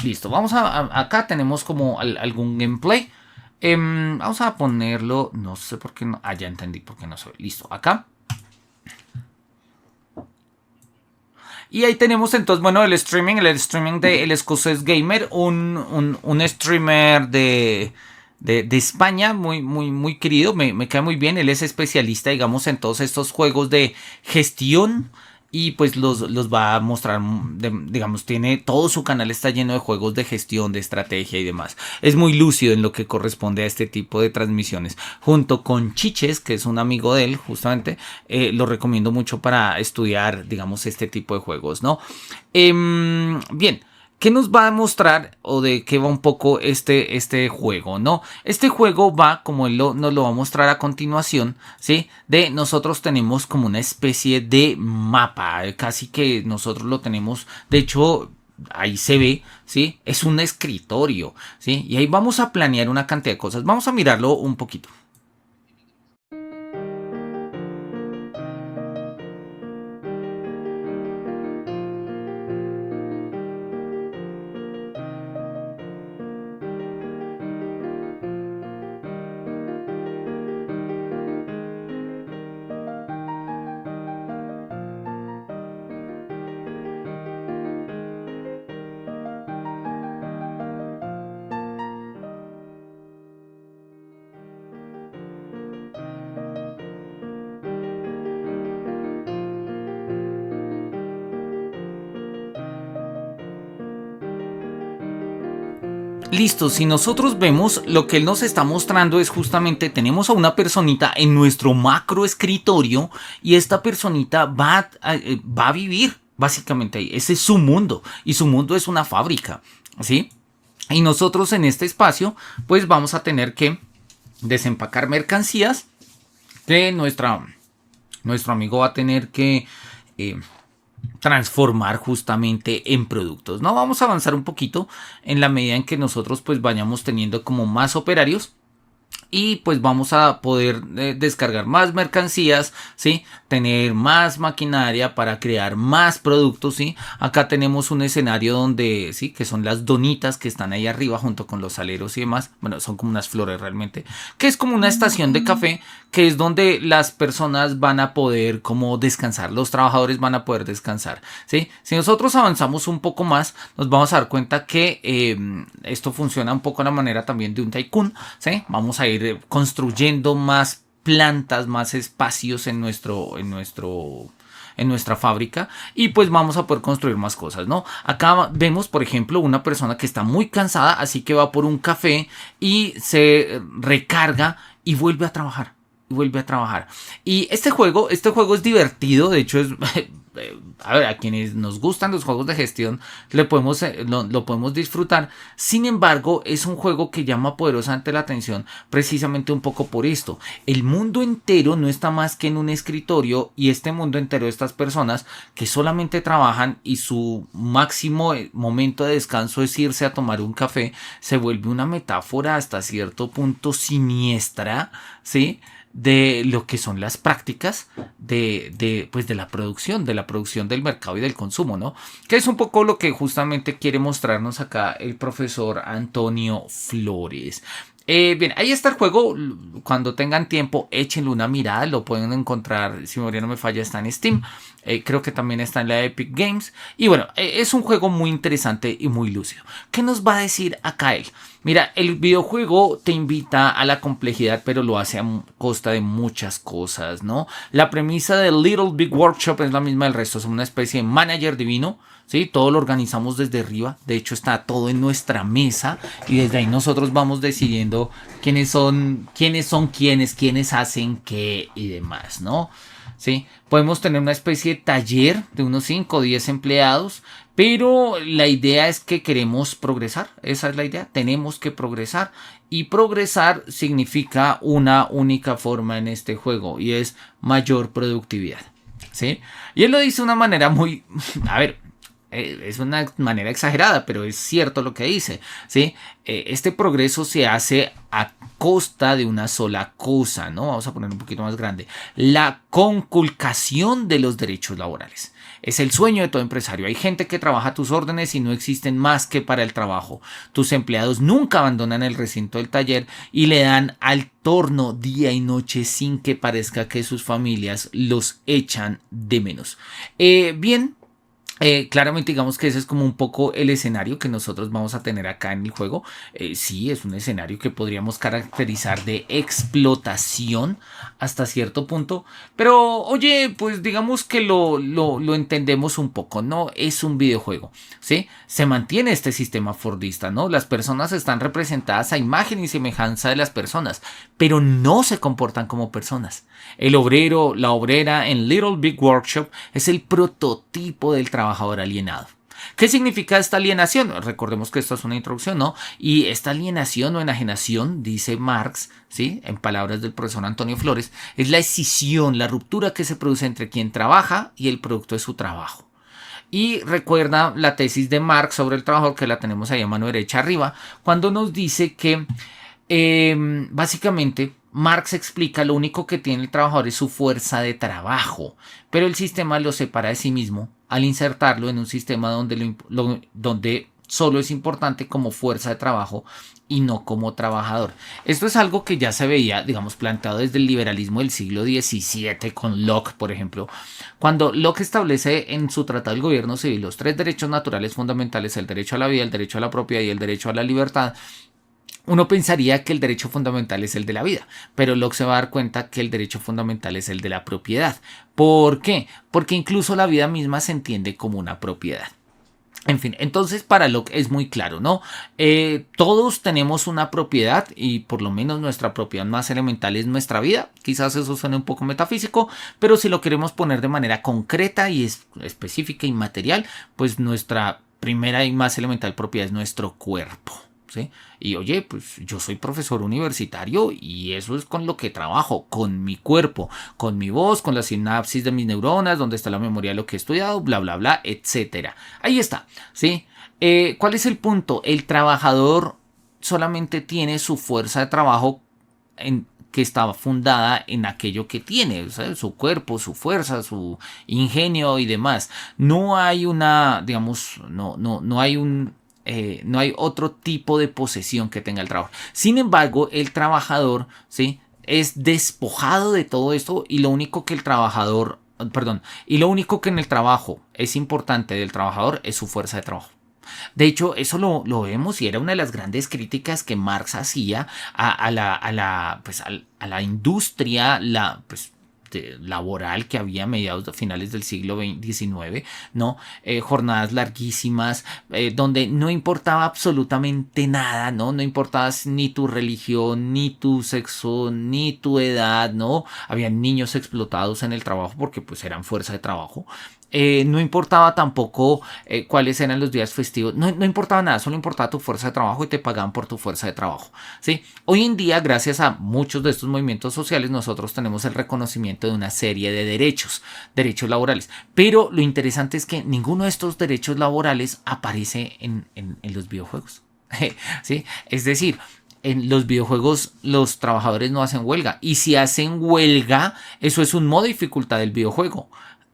Listo, vamos acá tenemos como algún gameplay. Vamos a ponerlo, no sé por qué no, ya entendí por qué no soy. Listo, acá. Y ahí tenemos entonces, bueno, el streaming de El Escocés Gamer, un streamer de España, muy querido, me cae muy bien. Él es especialista, digamos, en todos estos juegos de gestión y pues los va a mostrar, digamos, tiene todo su canal, está lleno de juegos de gestión, de estrategia y demás. Es muy lúcido en lo que corresponde a este tipo de transmisiones. Junto con Chiches, que es un amigo de él, justamente, lo recomiendo mucho para estudiar, digamos, este tipo de juegos, ¿no? Bien. ¿Qué nos va a mostrar o de qué va un poco este juego, no? Este juego va, como él nos lo va a mostrar a continuación, ¿sí? De nosotros tenemos como una especie de mapa, casi que nosotros lo tenemos, de hecho, ahí se ve, ¿sí? Es un escritorio, ¿sí? Y ahí vamos a planear una cantidad de cosas. Vamos a mirarlo un poquito. Listo, si nosotros vemos lo que él nos está mostrando es justamente tenemos a una personita en nuestro macro escritorio y esta personita va a vivir básicamente ahí. Ese es su mundo y su mundo es una fábrica, ¿sí? Y nosotros en este espacio pues vamos a tener que desempacar mercancías que nuestro amigo va a tener que eh, transformar justamente en productos, ¿no? Vamos a avanzar un poquito en la medida en que nosotros pues vayamos teniendo como más operarios y pues vamos a poder descargar más mercancías, ¿sí? Tener más maquinaria para crear más productos, ¿sí? Acá tenemos un escenario donde, ¿sí? Que son las donitas que están ahí arriba junto con los aleros y demás. Bueno, son como unas flores realmente, que es como una estación de café, que es donde las personas van a poder como descansar, los trabajadores van a poder descansar, ¿sí? Si nosotros avanzamos un poco más, nos vamos a dar cuenta que esto funciona un poco a la manera también de un tycoon, ¿sí? Vamos a ir construyendo más plantas, más espacios en nuestra fábrica y pues vamos a poder construir más cosas, ¿no? Acá vemos, por ejemplo, una persona que está muy cansada, así que va por un café y se recarga y vuelve a trabajar. Y este juego es divertido, de hecho es a ver, a quienes nos gustan los juegos de gestión lo podemos disfrutar. Sin embargo, es un juego que llama poderosamente la atención precisamente un poco por esto. El mundo entero no está más que en un escritorio y este mundo entero de estas personas que solamente trabajan y su máximo momento de descanso es irse a tomar un café, se vuelve una metáfora hasta cierto punto siniestra, ¿sí? De lo que son las prácticas pues de la producción del mercado y del consumo, ¿no? Que es un poco lo que justamente quiere mostrarnos acá el profesor Antonio Flores. Bien, ahí está el juego. Cuando tengan tiempo, échenle una mirada. Lo pueden encontrar, si mi memoria no me falla, está en Steam. Creo que también está en la Epic Games. Y bueno, es un juego muy interesante y muy lúcido. ¿Qué nos va a decir acá él? Mira, el videojuego te invita a la complejidad, pero lo hace a costa de muchas cosas, ¿no? La premisa de Little Big Workshop es la misma del resto. Es una especie de manager divino, ¿sí? Todo lo organizamos desde arriba. De hecho, está todo en nuestra mesa. Y desde ahí nosotros vamos decidiendo quiénes hacen qué y demás, ¿no? ¿Sí? Podemos tener una especie de taller de unos 5 o 10 empleados, pero la idea es que queremos progresar. Esa es la idea, tenemos que progresar y progresar significa una única forma en este juego y es mayor productividad, ¿sí? Y él lo dice de una manera muy, a ver, es una manera exagerada, pero es cierto lo que dice, ¿sí? Este progreso se hace a costa de una sola cosa, ¿no? Vamos a poner un poquito más grande. La conculcación de los derechos laborales. Es el sueño de todo empresario. Hay gente que trabaja a tus órdenes y no existen más que para el trabajo. Tus empleados nunca abandonan el recinto del taller y le dan al torno día y noche sin que parezca que sus familias los echan de menos. Bien. Claramente digamos que ese es como un poco el escenario que nosotros vamos a tener acá en el juego. Sí, es un escenario que podríamos caracterizar de explotación hasta cierto punto, pero oye, pues digamos que lo entendemos un poco, ¿no? Es un videojuego, ¿sí? Se mantiene este sistema fordista, ¿no? Las personas están representadas a imagen y semejanza de las personas, pero no se comportan como personas. El obrero, la obrera en Little Big Workshop es el prototipo del trabajador alienado. ¿Qué significa esta alienación? Recordemos que esto es una introducción, ¿no? Y esta alienación o enajenación, dice Marx, ¿sí? En palabras del profesor Antonio Flores, es la escisión, la ruptura que se produce entre quien trabaja y el producto de su trabajo. Y recuerda la tesis de Marx sobre el trabajador, que la tenemos ahí a mano derecha arriba, cuando nos dice que básicamente Marx explica lo único que tiene el trabajador es su fuerza de trabajo, pero el sistema lo separa de sí mismo al insertarlo en un sistema donde solo es importante como fuerza de trabajo y no como trabajador. Esto es algo que ya se veía, digamos, planteado desde el liberalismo del siglo XVII con Locke, por ejemplo, cuando Locke establece en su Tratado del Gobierno Civil los 3 derechos naturales fundamentales: el derecho a la vida, el derecho a la propiedad y el derecho a la libertad. Uno pensaría que el derecho fundamental es el de la vida, pero Locke se va a dar cuenta que el derecho fundamental es el de la propiedad. ¿Por qué? Porque incluso la vida misma se entiende como una propiedad. En fin, entonces para Locke es muy claro, ¿no? Todos tenemos una propiedad y por lo menos nuestra propiedad más elemental es nuestra vida. Quizás eso suene un poco metafísico, pero si lo queremos poner de manera concreta y específica y material, pues nuestra primera y más elemental propiedad es nuestro cuerpo. ¿Sí? Y oye, pues yo soy profesor universitario y eso es con lo que trabajo, con mi cuerpo, con mi voz, con la sinapsis de mis neuronas, donde está la memoria de lo que he estudiado, bla, bla, bla, etcétera. Ahí está, ¿sí? ¿Cuál es el punto? El trabajador solamente tiene su fuerza de trabajo que está fundada en aquello que tiene, ¿sabes? Su cuerpo, su fuerza, su ingenio y demás. No hay una, digamos, no hay un... no hay otro tipo de posesión que tenga el trabajo. Sin embargo, el trabajador, ¿sí?, es despojado de todo esto y lo único que y lo único que en el trabajo es importante del trabajador es su fuerza de trabajo. De hecho, eso lo vemos y era una de las grandes críticas que Marx hacía a la industria, laboral que había a finales del siglo XIX, ¿no? Jornadas larguísimas, donde no importaba absolutamente nada, ¿no? No importaba ni tu religión, ni tu sexo, ni tu edad, ¿no? Habían niños explotados en el trabajo porque pues eran fuerza de trabajo. No importaba tampoco cuáles eran los días festivos, no importaba nada, solo importaba tu fuerza de trabajo y te pagaban por tu fuerza de trabajo, ¿sí? Hoy en día, gracias a muchos de estos movimientos sociales, nosotros tenemos el reconocimiento de una serie de derechos laborales, pero lo interesante es que ninguno de estos derechos laborales aparece en los videojuegos, ¿sí? Es decir, en los videojuegos los trabajadores no hacen huelga, y si hacen huelga, eso es un modo de dificultad del videojuego.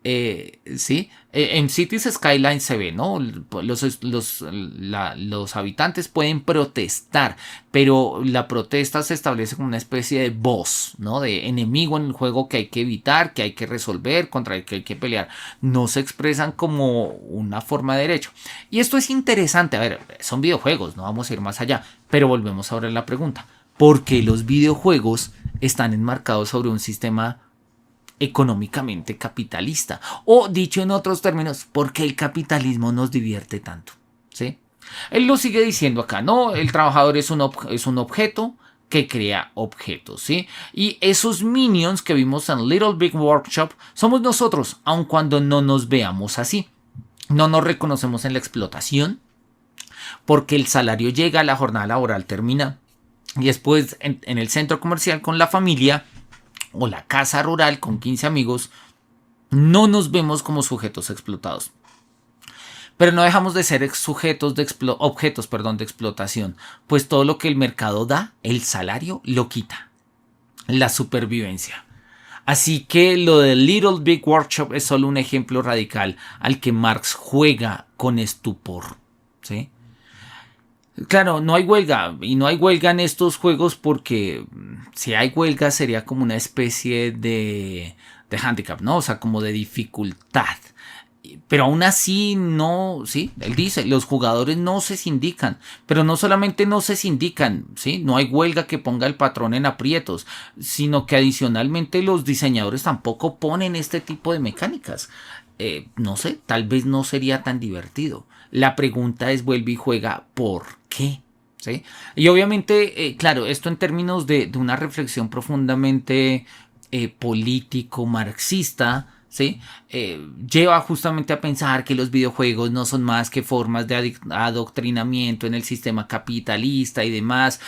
Sí, en Cities Skylines se ve, ¿no? Los habitantes pueden protestar, pero la protesta se establece como una especie de boss, ¿no? De enemigo en el juego que hay que evitar, que hay que resolver, contra el que hay que pelear. No se expresan como una forma de derecho. Y esto es interesante. A ver, son videojuegos, no vamos a ir más allá, pero volvemos ahora a la pregunta: ¿por qué los videojuegos están enmarcados sobre un sistema económicamente capitalista? O dicho en otros términos, ¿por qué el capitalismo nos divierte tanto? ¿Sí? Él lo sigue diciendo acá, ¿no? El trabajador es un objeto que crea objetos, ¿sí? Y esos minions que vimos en Little Big Workshop somos nosotros, aun cuando no nos veamos así. No nos reconocemos en la explotación, porque el salario llega, la jornada laboral termina, y después en el centro comercial con la familia, o la casa rural con 15 amigos, no nos vemos como sujetos explotados. Pero no dejamos de ser sujetos objetos de explotación, pues todo lo que el mercado da, el salario lo quita, la supervivencia. Así que lo de Little Big Workshop es solo un ejemplo radical al que Marx juega con estupor, ¿sí? Claro, no hay huelga, y no hay huelga en estos juegos porque si hay huelga sería como una especie de handicap, ¿no? O sea, como de dificultad. Pero aún así no, sí, él dice, los jugadores no se sindican, pero no solamente no se sindican, sí, no hay huelga que ponga el patrón en aprietos, sino que adicionalmente los diseñadores tampoco ponen este tipo de mecánicas. No sé, tal vez no sería tan divertido. La pregunta es, vuelve y juega, ¿por qué? ¿Sí? Y obviamente, claro, esto en términos de una reflexión profundamente político-marxista, ¿sí? Lleva justamente a pensar que los videojuegos no son más que formas de adoctrinamiento en el sistema capitalista y demás.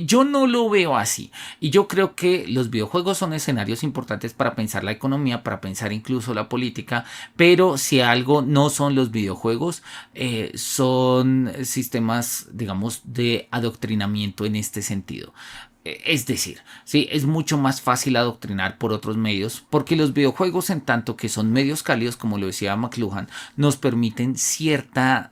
Yo no lo veo así. Y yo creo que los videojuegos son escenarios importantes para pensar la economía, para pensar incluso la política, pero si algo no son los videojuegos, son sistemas, digamos, de adoctrinamiento en este sentido. Es decir, sí, es mucho más fácil adoctrinar por otros medios porque los videojuegos, en tanto que son medios cálidos, como lo decía McLuhan, nos permiten cierta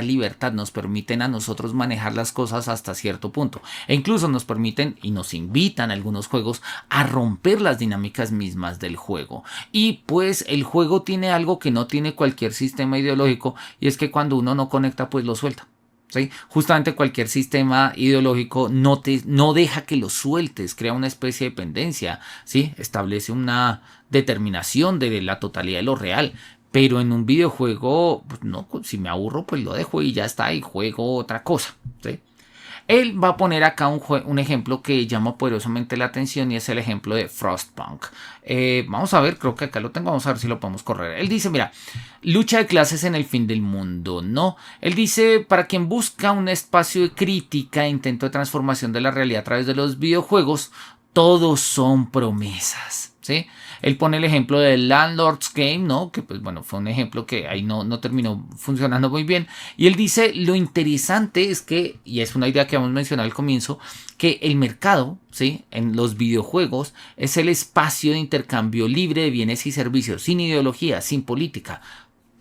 libertad, nos permiten a nosotros manejar las cosas hasta cierto punto e incluso nos permiten y nos invitan algunos juegos a romper las dinámicas mismas del juego. Y pues el juego tiene algo que no tiene cualquier sistema ideológico, y es que cuando uno no conecta, pues lo suelta. ¿Sí? Justamente cualquier sistema ideológico no deja que lo sueltes, crea una especie de dependencia, ¿sí? Establece una determinación de la totalidad de lo real. Pero en un videojuego, pues no, si me aburro, pues lo dejo y ya está, y juego otra cosa. ¿Sí? Él va a poner acá un ejemplo que llama poderosamente la atención, y es el ejemplo de Frostpunk. Vamos a ver, creo que acá lo tengo, vamos a ver si lo podemos correr. Él dice, mira, lucha de clases en el fin del mundo, ¿no? Él dice, para quien busca un espacio de crítica e intento de transformación de la realidad a través de los videojuegos, todos son promesas, ¿sí? Él pone el ejemplo del Landlord's Game, ¿no? Que pues bueno, fue un ejemplo que ahí no terminó funcionando muy bien. Y él dice, lo interesante es que, y es una idea que hemos mencionado al comienzo, que el mercado, ¿sí? En los videojuegos es el espacio de intercambio libre de bienes y servicios, sin ideología, sin política.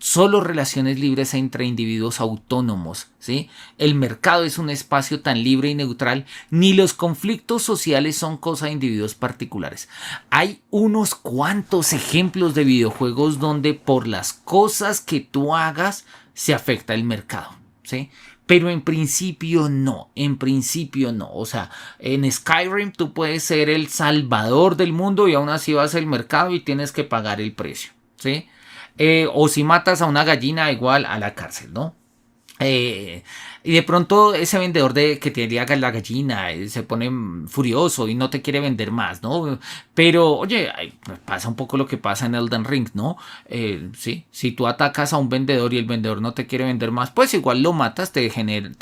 Solo relaciones libres entre individuos autónomos, ¿sí? El mercado es un espacio tan libre y neutral, ni los conflictos sociales son cosa de individuos particulares. Hay unos cuantos ejemplos de videojuegos donde por las cosas que tú hagas se afecta el mercado, ¿sí? Pero en principio no, o sea, en Skyrim tú puedes ser el salvador del mundo y aún así vas al mercado y tienes que pagar el precio, ¿sí? O si matas a una gallina, igual a la cárcel, ¿no? Y de pronto ese vendedor que te haga la gallina se pone furioso y no te quiere vender más, ¿no? Pero, oye, pasa un poco lo que pasa en Elden Ring, ¿no? Sí, si tú atacas a un vendedor y el vendedor no te quiere vender más, pues igual lo matas, te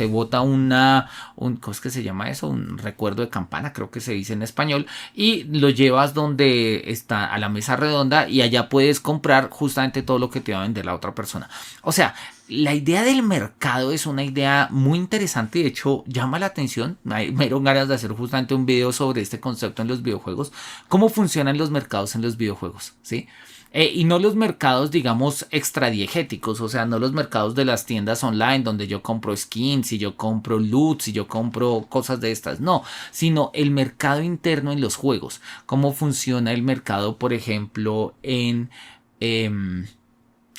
bota ¿cómo es que se llama eso? Un recuerdo de campana, creo que se dice en español, y lo llevas donde está a la mesa redonda y allá puedes comprar justamente todo lo que te va a vender la otra persona. O sea, la idea del mercado es una idea muy interesante y de hecho llama la atención. Me dieron ganas de hacer justamente un video sobre este concepto en los videojuegos, cómo funcionan los mercados en los videojuegos, ¿sí? Y no los mercados, digamos, extradiegéticos, o sea, no los mercados de las tiendas online donde yo compro skins y yo compro loots y yo compro cosas de estas, no, sino el mercado interno en los juegos, cómo funciona el mercado, por ejemplo,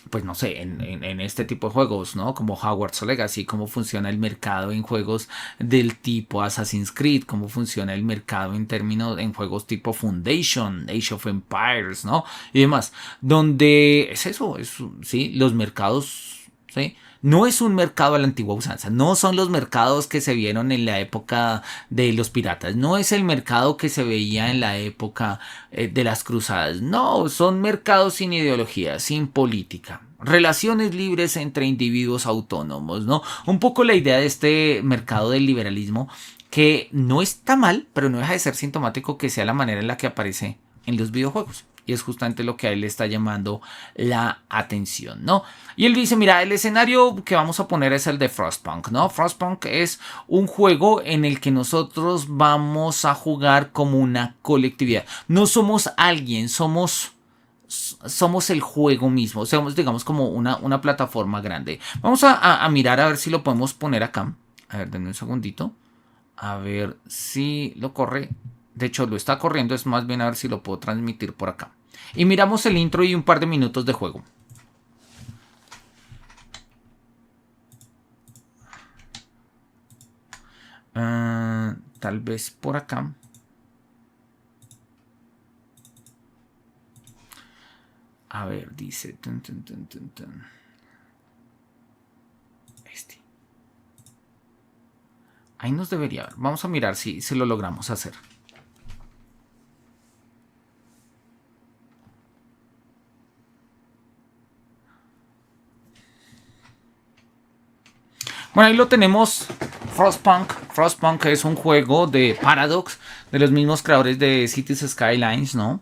pues no sé, en este tipo de juegos, ¿no? Como Hogwarts Legacy, cómo funciona el mercado en juegos del tipo Assassin's Creed, cómo funciona el mercado en juegos tipo Foundation, Age of Empires, ¿no? Y demás, donde es eso, sí, los mercados, ¿sí? No es un mercado a la antigua usanza, no son los mercados que se vieron en la época de los piratas, no es el mercado que se veía en la época de las cruzadas, no, son mercados sin ideología, sin política, relaciones libres entre individuos autónomos, ¿no? Un poco la idea de este mercado del liberalismo, que no está mal, pero no deja de ser sintomático que sea la manera en la que aparece en los videojuegos. Y es justamente lo que a él le está llamando la atención, ¿no? Y él dice, mira, el escenario que vamos a poner es el de Frostpunk, ¿no? Frostpunk es un juego en el que nosotros vamos a jugar como una colectividad. No somos alguien, somos el juego mismo. Somos, digamos, como una plataforma grande. Vamos a mirar a ver si lo podemos poner acá. A ver, denme un segundito. A ver si lo corre. De hecho, lo está corriendo, es más bien a ver si lo puedo transmitir por acá. Y miramos el intro y un par de minutos de juego. Tal vez por acá. A ver, dice... Este. Ahí nos debería ver. Vamos a mirar si lo logramos hacer. Bueno, ahí lo tenemos. Frostpunk. Frostpunk es un juego de Paradox, de los mismos creadores de Cities Skylines, ¿no?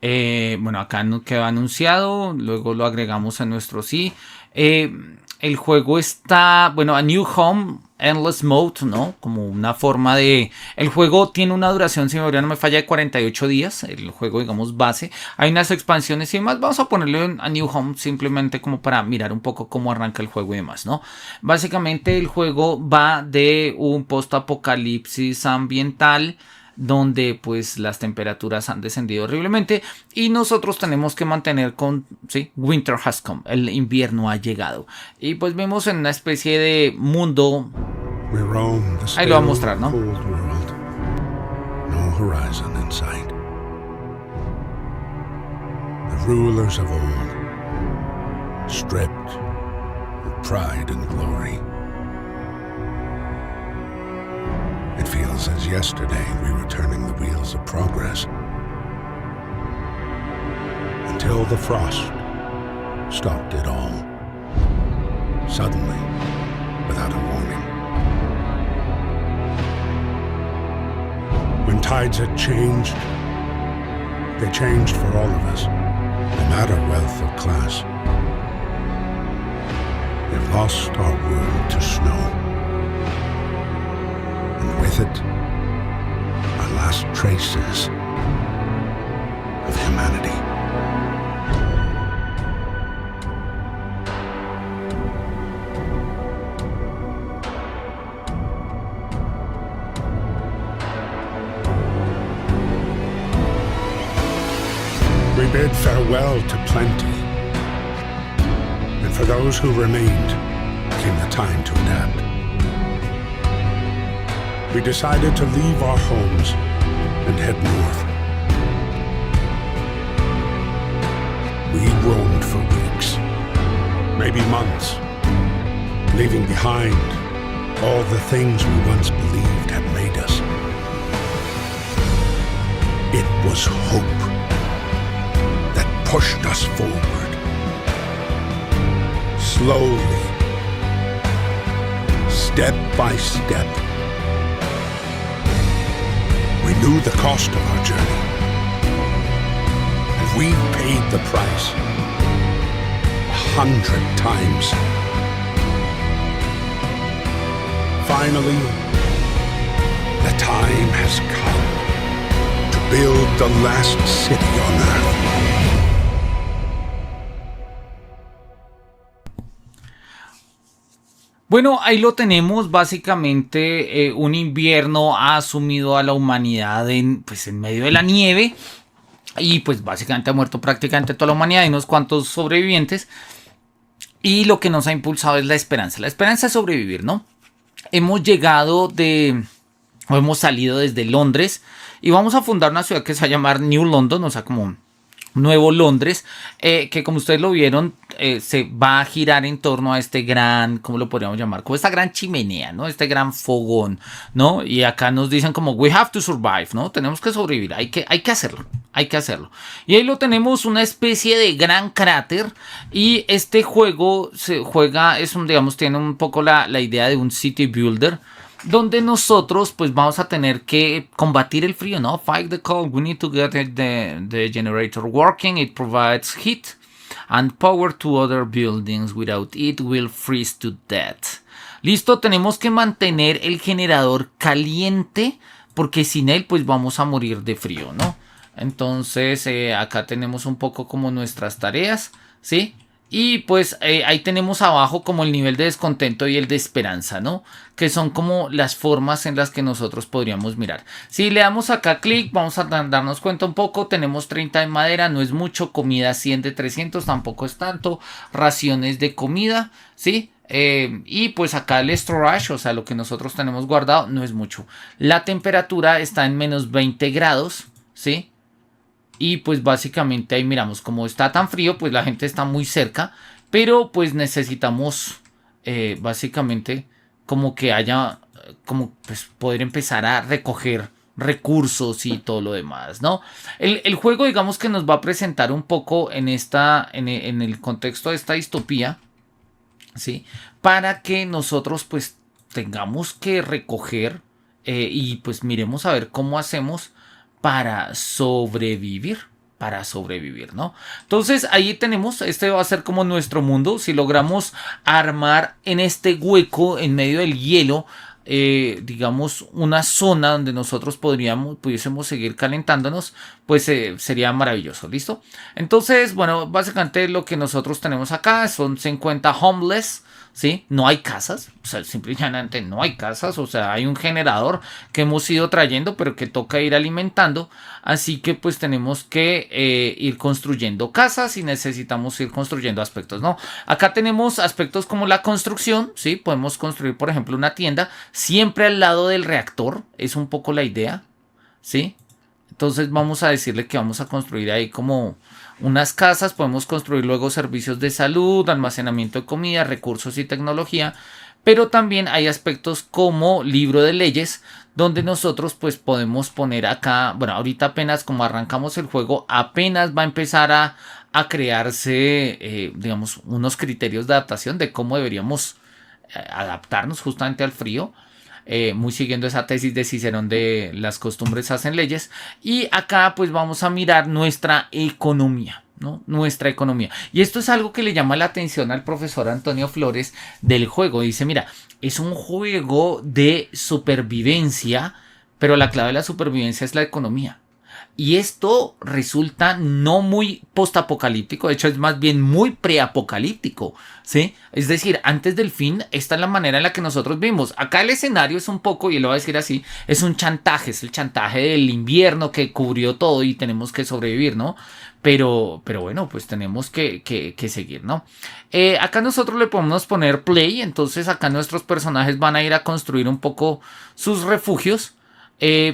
Bueno, acá no quedó anunciado, luego lo agregamos a nuestro sí. El juego está, bueno, a New Home, Endless Mode, ¿no? Como una forma de... El juego tiene una duración, si mi memoria no me falla, de 48 días, el juego, digamos, base. Hay unas expansiones y demás, vamos a ponerle a New Home simplemente como para mirar un poco cómo arranca el juego y demás, ¿no? Básicamente el juego va de un post-apocalipsis ambiental, donde pues las temperaturas han descendido horriblemente y nosotros tenemos que mantener con, sí, Winter has come, el invierno ha llegado, y pues vemos en una especie de mundo, ahí lo va a mostrar, ¿no? No horizon in sight. The rulers of old, stripped of pride and glory. It feels as yesterday we were turning the wheels of progress. Until the frost stopped it all. Suddenly, without a warning. When tides had changed, they changed for all of us, no matter wealth or class. We've lost our world to snow. And with it, our last traces of humanity. We bid farewell to plenty, and for those who remained came the time to adapt. We decided to leave our homes and head north. We roamed for weeks, maybe months, leaving behind all the things we once believed had made us. It was hope that pushed us forward. Slowly, step by step. We knew the cost of our journey, and we paid the price 100 times. Finally, the time has come to build the last city on Earth. Bueno, ahí lo tenemos, básicamente un invierno ha sumido a la humanidad pues, en medio de la nieve y pues básicamente ha muerto prácticamente toda la humanidad y unos cuantos sobrevivientes, y lo que nos ha impulsado es la esperanza de sobrevivir, ¿no? Hemos salido desde Londres y vamos a fundar una ciudad que se va a llamar New London, o sea, como Nuevo Londres, que como ustedes lo vieron, se va a girar en torno a este gran, ¿cómo lo podríamos llamar? Como esta gran chimenea, ¿no? Este gran fogón, ¿no? Y acá nos dicen como, we have to survive, ¿no? Tenemos que sobrevivir, hay que hacerlo. Y ahí lo tenemos, una especie de gran cráter, y este juego se juega, digamos, tiene un poco la idea de un city builder, donde nosotros pues vamos a tener que combatir el frío, ¿no? Fight the cold, we need to get the generator working, it provides heat and power to other buildings, without it we'll freeze to death. Listo, tenemos que mantener el generador caliente, porque sin él pues vamos a morir de frío, ¿no? Entonces acá tenemos un poco como nuestras tareas, ¿sí? Y pues ahí tenemos abajo como el nivel de descontento y el de esperanza, ¿no? Que son como las formas en las que nosotros podríamos mirar. Si le damos acá clic, vamos a darnos cuenta un poco. Tenemos 30 de madera, no es mucho. Comida 100 de 300, tampoco es tanto. Raciones de comida, ¿sí? Y pues acá el storage, o sea, lo que nosotros tenemos guardado, no es mucho. La temperatura está en menos 20 grados, ¿sí? Y pues básicamente ahí miramos, como está tan frío, pues la gente está muy cerca, pero pues necesitamos básicamente como que haya, como pues poder empezar a recoger recursos y todo lo demás, ¿no? El juego, digamos, que nos va a presentar un poco en el contexto de esta distopía, ¿sí? Para que nosotros pues tengamos que recoger y pues miremos a ver cómo hacemos para sobrevivir. Para sobrevivir, ¿no? Entonces ahí tenemos, este va a ser como nuestro mundo. Si logramos armar en este hueco en medio del hielo, digamos, una zona donde nosotros pudiésemos seguir calentándonos, pues sería maravilloso, ¿listo? Entonces, bueno, básicamente lo que nosotros tenemos acá son 50 homeless, ¿sí? No hay casas, o sea, simplemente no hay casas, o sea, hay un generador que hemos ido trayendo, pero que toca ir alimentando, así que pues tenemos que ir construyendo casas y necesitamos ir construyendo aspectos, ¿no? Acá tenemos aspectos como la construcción, ¿sí? Podemos construir, por ejemplo, una tienda siempre al lado del reactor, es un poco la idea, ¿sí? Entonces vamos a decirle que vamos a construir ahí como unas casas, podemos construir luego servicios de salud, almacenamiento de comida, recursos y tecnología, pero también hay aspectos como libro de leyes, donde nosotros pues podemos poner acá, bueno, ahorita apenas como arrancamos el juego, apenas va a empezar a crearse, digamos, unos criterios de adaptación de cómo deberíamos adaptarnos justamente al frío. Muy siguiendo esa tesis de Cicerón de las costumbres hacen leyes. Y acá pues vamos a mirar nuestra economía, ¿no? Nuestra economía. Y esto es algo que le llama la atención al profesor Antonio Flores del juego. Dice, mira, es un juego de supervivencia, pero la clave de la supervivencia es la economía. Y esto resulta no muy postapocalíptico, de hecho es más bien muy preapocalíptico, ¿sí? Es decir, antes del fin, esta es la manera en la que nosotros vimos. Acá el escenario es un poco, y lo voy a decir así, es un chantaje, es el chantaje del invierno que cubrió todo y tenemos que sobrevivir, ¿no? Pero bueno, pues tenemos que seguir, ¿no? Acá nosotros le podemos poner play, entonces acá nuestros personajes van a ir a construir un poco sus refugios.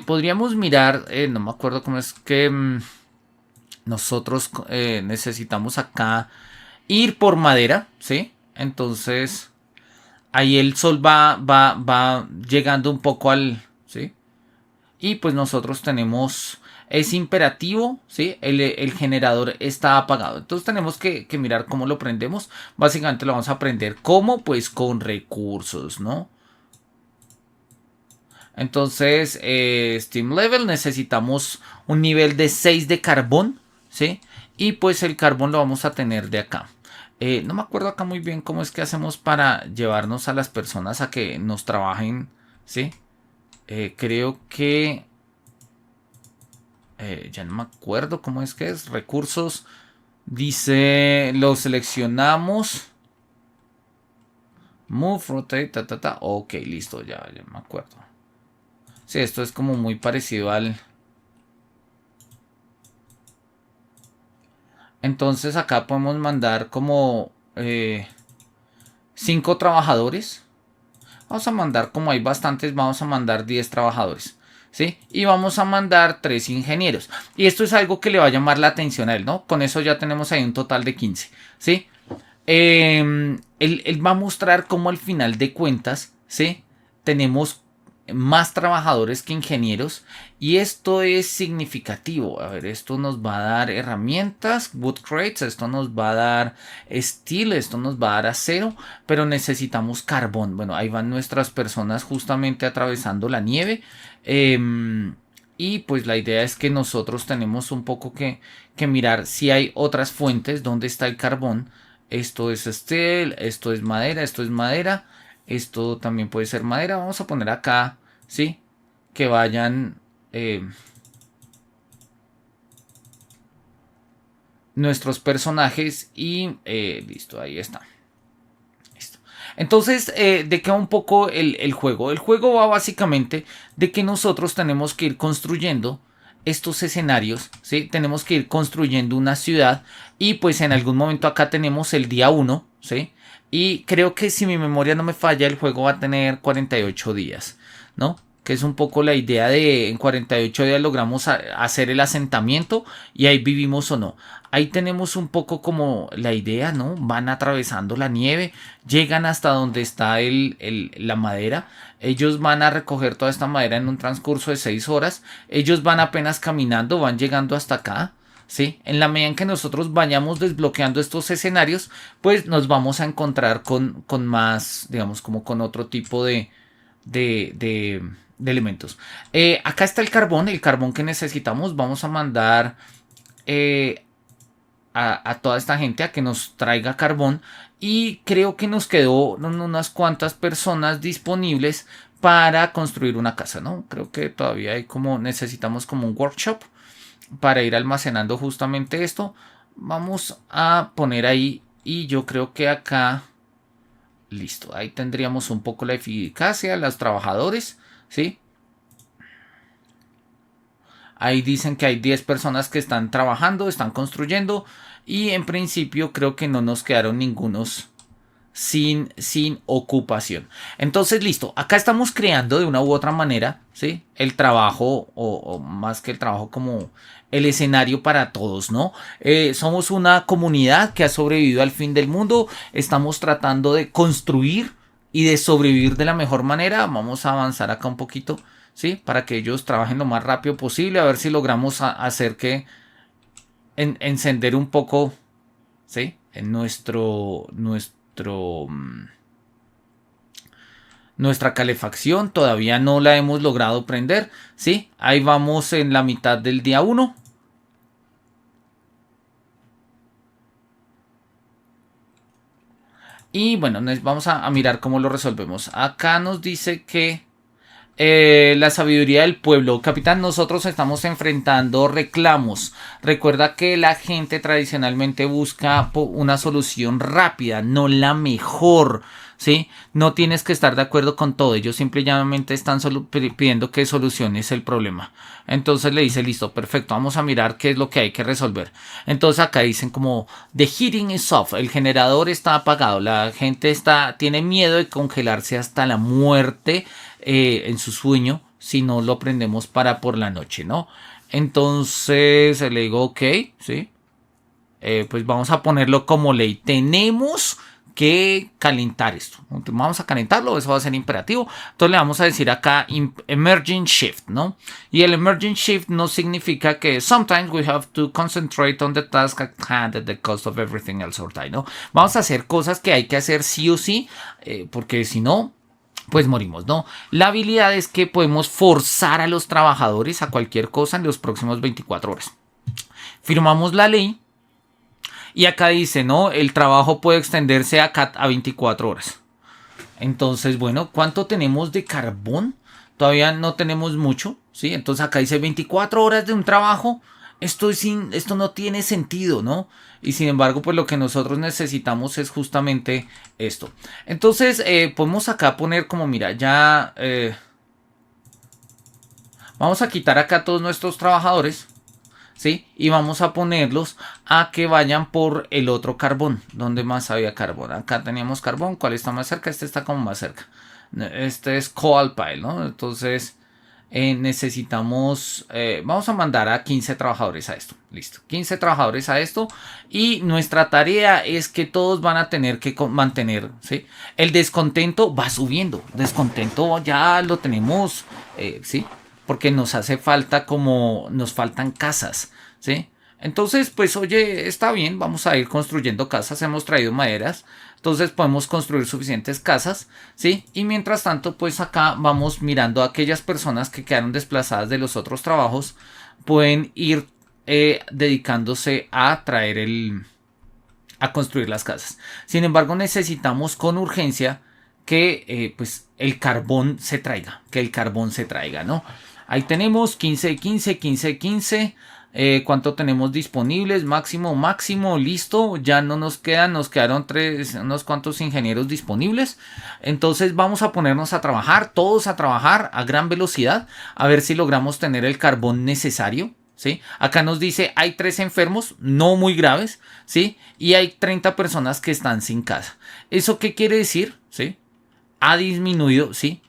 Podríamos mirar, no me acuerdo cómo es que nosotros necesitamos acá ir por madera, ¿sí? Entonces ahí el sol va llegando un poco al, ¿sí? Y pues nosotros tenemos, es imperativo, ¿sí? El generador está apagado. Entonces tenemos que mirar cómo lo prendemos. Básicamente lo vamos a prender, ¿cómo? Pues con recursos, ¿no? Entonces, Steam Level, necesitamos un nivel de 6 de carbón, ¿sí? Y pues el carbón lo vamos a tener de acá. No me acuerdo acá muy bien cómo es que hacemos para llevarnos a las personas a que nos trabajen, ¿sí? Creo que... ya no me acuerdo cómo es que es. Recursos. Dice, lo seleccionamos. Move, rotate, Ok, listo, ya me acuerdo. Sí, esto es como muy parecido al... Entonces acá podemos mandar como 5 trabajadores. Vamos a mandar, como hay bastantes, vamos a mandar 10 trabajadores, ¿sí? Y vamos a mandar 3 ingenieros. Y esto es algo que le va a llamar la atención a él, ¿no? Con eso ya tenemos ahí un total de 15, ¿sí? Él va a mostrar cómo al final de cuentas, ¿sí? Tenemos más trabajadores que ingenieros y esto es significativo. A ver, esto nos va a dar herramientas, wood crates, esto nos va a dar steel, esto nos va a dar acero, pero necesitamos carbón. Bueno, ahí van nuestras personas justamente atravesando la nieve. Y pues la idea es que nosotros tenemos un poco que mirar si hay otras fuentes donde está el carbón. Esto es steel, esto es madera, esto es madera. Esto también puede ser madera. Vamos a poner acá, ¿sí? Que vayan nuestros personajes y listo, ahí está. Listo. Entonces, ¿de qué va un poco el juego? El juego va básicamente de que nosotros tenemos que ir construyendo estos escenarios, ¿sí? Tenemos que ir construyendo una ciudad y pues en algún momento acá tenemos el día 1, ¿sí? Y creo que si mi memoria no me falla, el juego va a tener 48 días, ¿no? Que es un poco la idea de en 48 días logramos hacer el asentamiento y ahí vivimos o no. Ahí tenemos un poco como la idea, ¿no? Van atravesando la nieve, llegan hasta donde está la madera. Ellos van a recoger toda esta madera en un transcurso de 6 horas. Ellos van apenas caminando, van llegando hasta acá, ¿sí? En la medida en que nosotros vayamos desbloqueando estos escenarios, pues nos vamos a encontrar con más, digamos, como con otro tipo de elementos. Acá está el carbón que necesitamos. Vamos a mandar a toda esta gente a que nos traiga carbón. Y creo que nos quedó unas cuantas personas disponibles para construir una casa, ¿no? Creo que todavía hay necesitamos como un workshop para ir almacenando justamente esto. Vamos a poner ahí y yo creo que acá, listo, ahí tendríamos un poco la eficacia, los trabajadores, ¿sí? Ahí dicen que hay 10 personas que están trabajando, están construyendo y en principio creo que no nos quedaron ningunos sin ocupación. Entonces, listo, acá estamos creando de una u otra manera, ¿sí? El trabajo, o más que el trabajo, como el escenario para todos, ¿no? Somos una comunidad que ha sobrevivido al fin del mundo, estamos tratando de construir y de sobrevivir de la mejor manera. Vamos a avanzar acá un poquito, ¿sí? Para que ellos trabajen lo más rápido posible, a ver si logramos hacer que encender un poco, ¿sí? En nuestra calefacción todavía no la hemos logrado prender, ¿sí? Ahí vamos en la mitad del día 1. Y bueno, vamos a mirar cómo lo resolvemos. Acá nos dice que la sabiduría del pueblo. Capitán, nosotros estamos enfrentando reclamos. Recuerda que la gente tradicionalmente busca una solución rápida, no la mejor, ¿sí? No tienes que estar de acuerdo con todo. Ellos simplemente están pidiendo que soluciones el problema. Entonces le dice, listo, perfecto, vamos a mirar qué es lo que hay que resolver. Entonces acá dicen como, the heating is off, el generador está apagado. La gente tiene miedo de congelarse hasta la muerte en su sueño si no lo prendemos para por la noche, ¿no? Entonces le digo, ok, sí, pues vamos a ponerlo como ley. Tenemos que calentar esto. Vamos a calentarlo, eso va a ser imperativo. Entonces le vamos a decir acá emerging shift, ¿no? Y el emerging shift no significa que sometimes we have to concentrate on the task at hand at the cost of everything else or die, ¿no? Vamos a hacer cosas que hay que hacer sí o sí, porque si no, pues morimos, ¿no? La habilidad es que podemos forzar a los trabajadores a cualquier cosa en los próximos 24 horas. Firmamos la ley y acá dice, ¿no? El trabajo puede extenderse a 24 horas. Entonces, bueno, ¿cuánto tenemos de carbón? Todavía no tenemos mucho, ¿sí? Entonces acá dice 24 horas de un trabajo. Esto no tiene sentido, ¿no? Y sin embargo, pues lo que nosotros necesitamos es justamente esto. Entonces, podemos acá poner como, mira, ya... vamos a quitar acá todos nuestros trabajadores, ¿sí? Y vamos a ponerlos a que vayan por el otro carbón. ¿Dónde más había carbón? Acá teníamos carbón. ¿Cuál está más cerca? Este está como más cerca. Este es coal pile, ¿no? Entonces... necesitamos, vamos a mandar a 15 trabajadores a esto, listo, 15 trabajadores a esto y nuestra tarea es que todos van a tener que mantener, ¿sí? El descontento va subiendo, descontento ya lo tenemos, ¿sí? Porque nos hace falta nos faltan casas, ¿sí? Entonces, pues oye, está bien, vamos a ir construyendo casas, hemos traído maderas, entonces podemos construir suficientes casas, ¿sí? Y mientras tanto, pues acá vamos mirando a aquellas personas que quedaron desplazadas de los otros trabajos, pueden ir dedicándose a a construir las casas. Sin embargo, necesitamos con urgencia que pues el carbón se traiga, ¿no? Ahí tenemos 15, 15, 15, 15. ¿Cuánto tenemos disponibles? Máximo, listo. Ya no nos quedan, nos quedaron unos cuantos ingenieros disponibles. Entonces vamos a ponernos a trabajar, todos a trabajar a gran velocidad, a ver si logramos tener el carbón necesario, ¿sí? Acá nos dice, hay 3 enfermos, no muy graves, ¿sí? Y hay 30 personas que están sin casa. ¿Eso qué quiere decir? ¿Sí? Ha disminuido, ¿sí?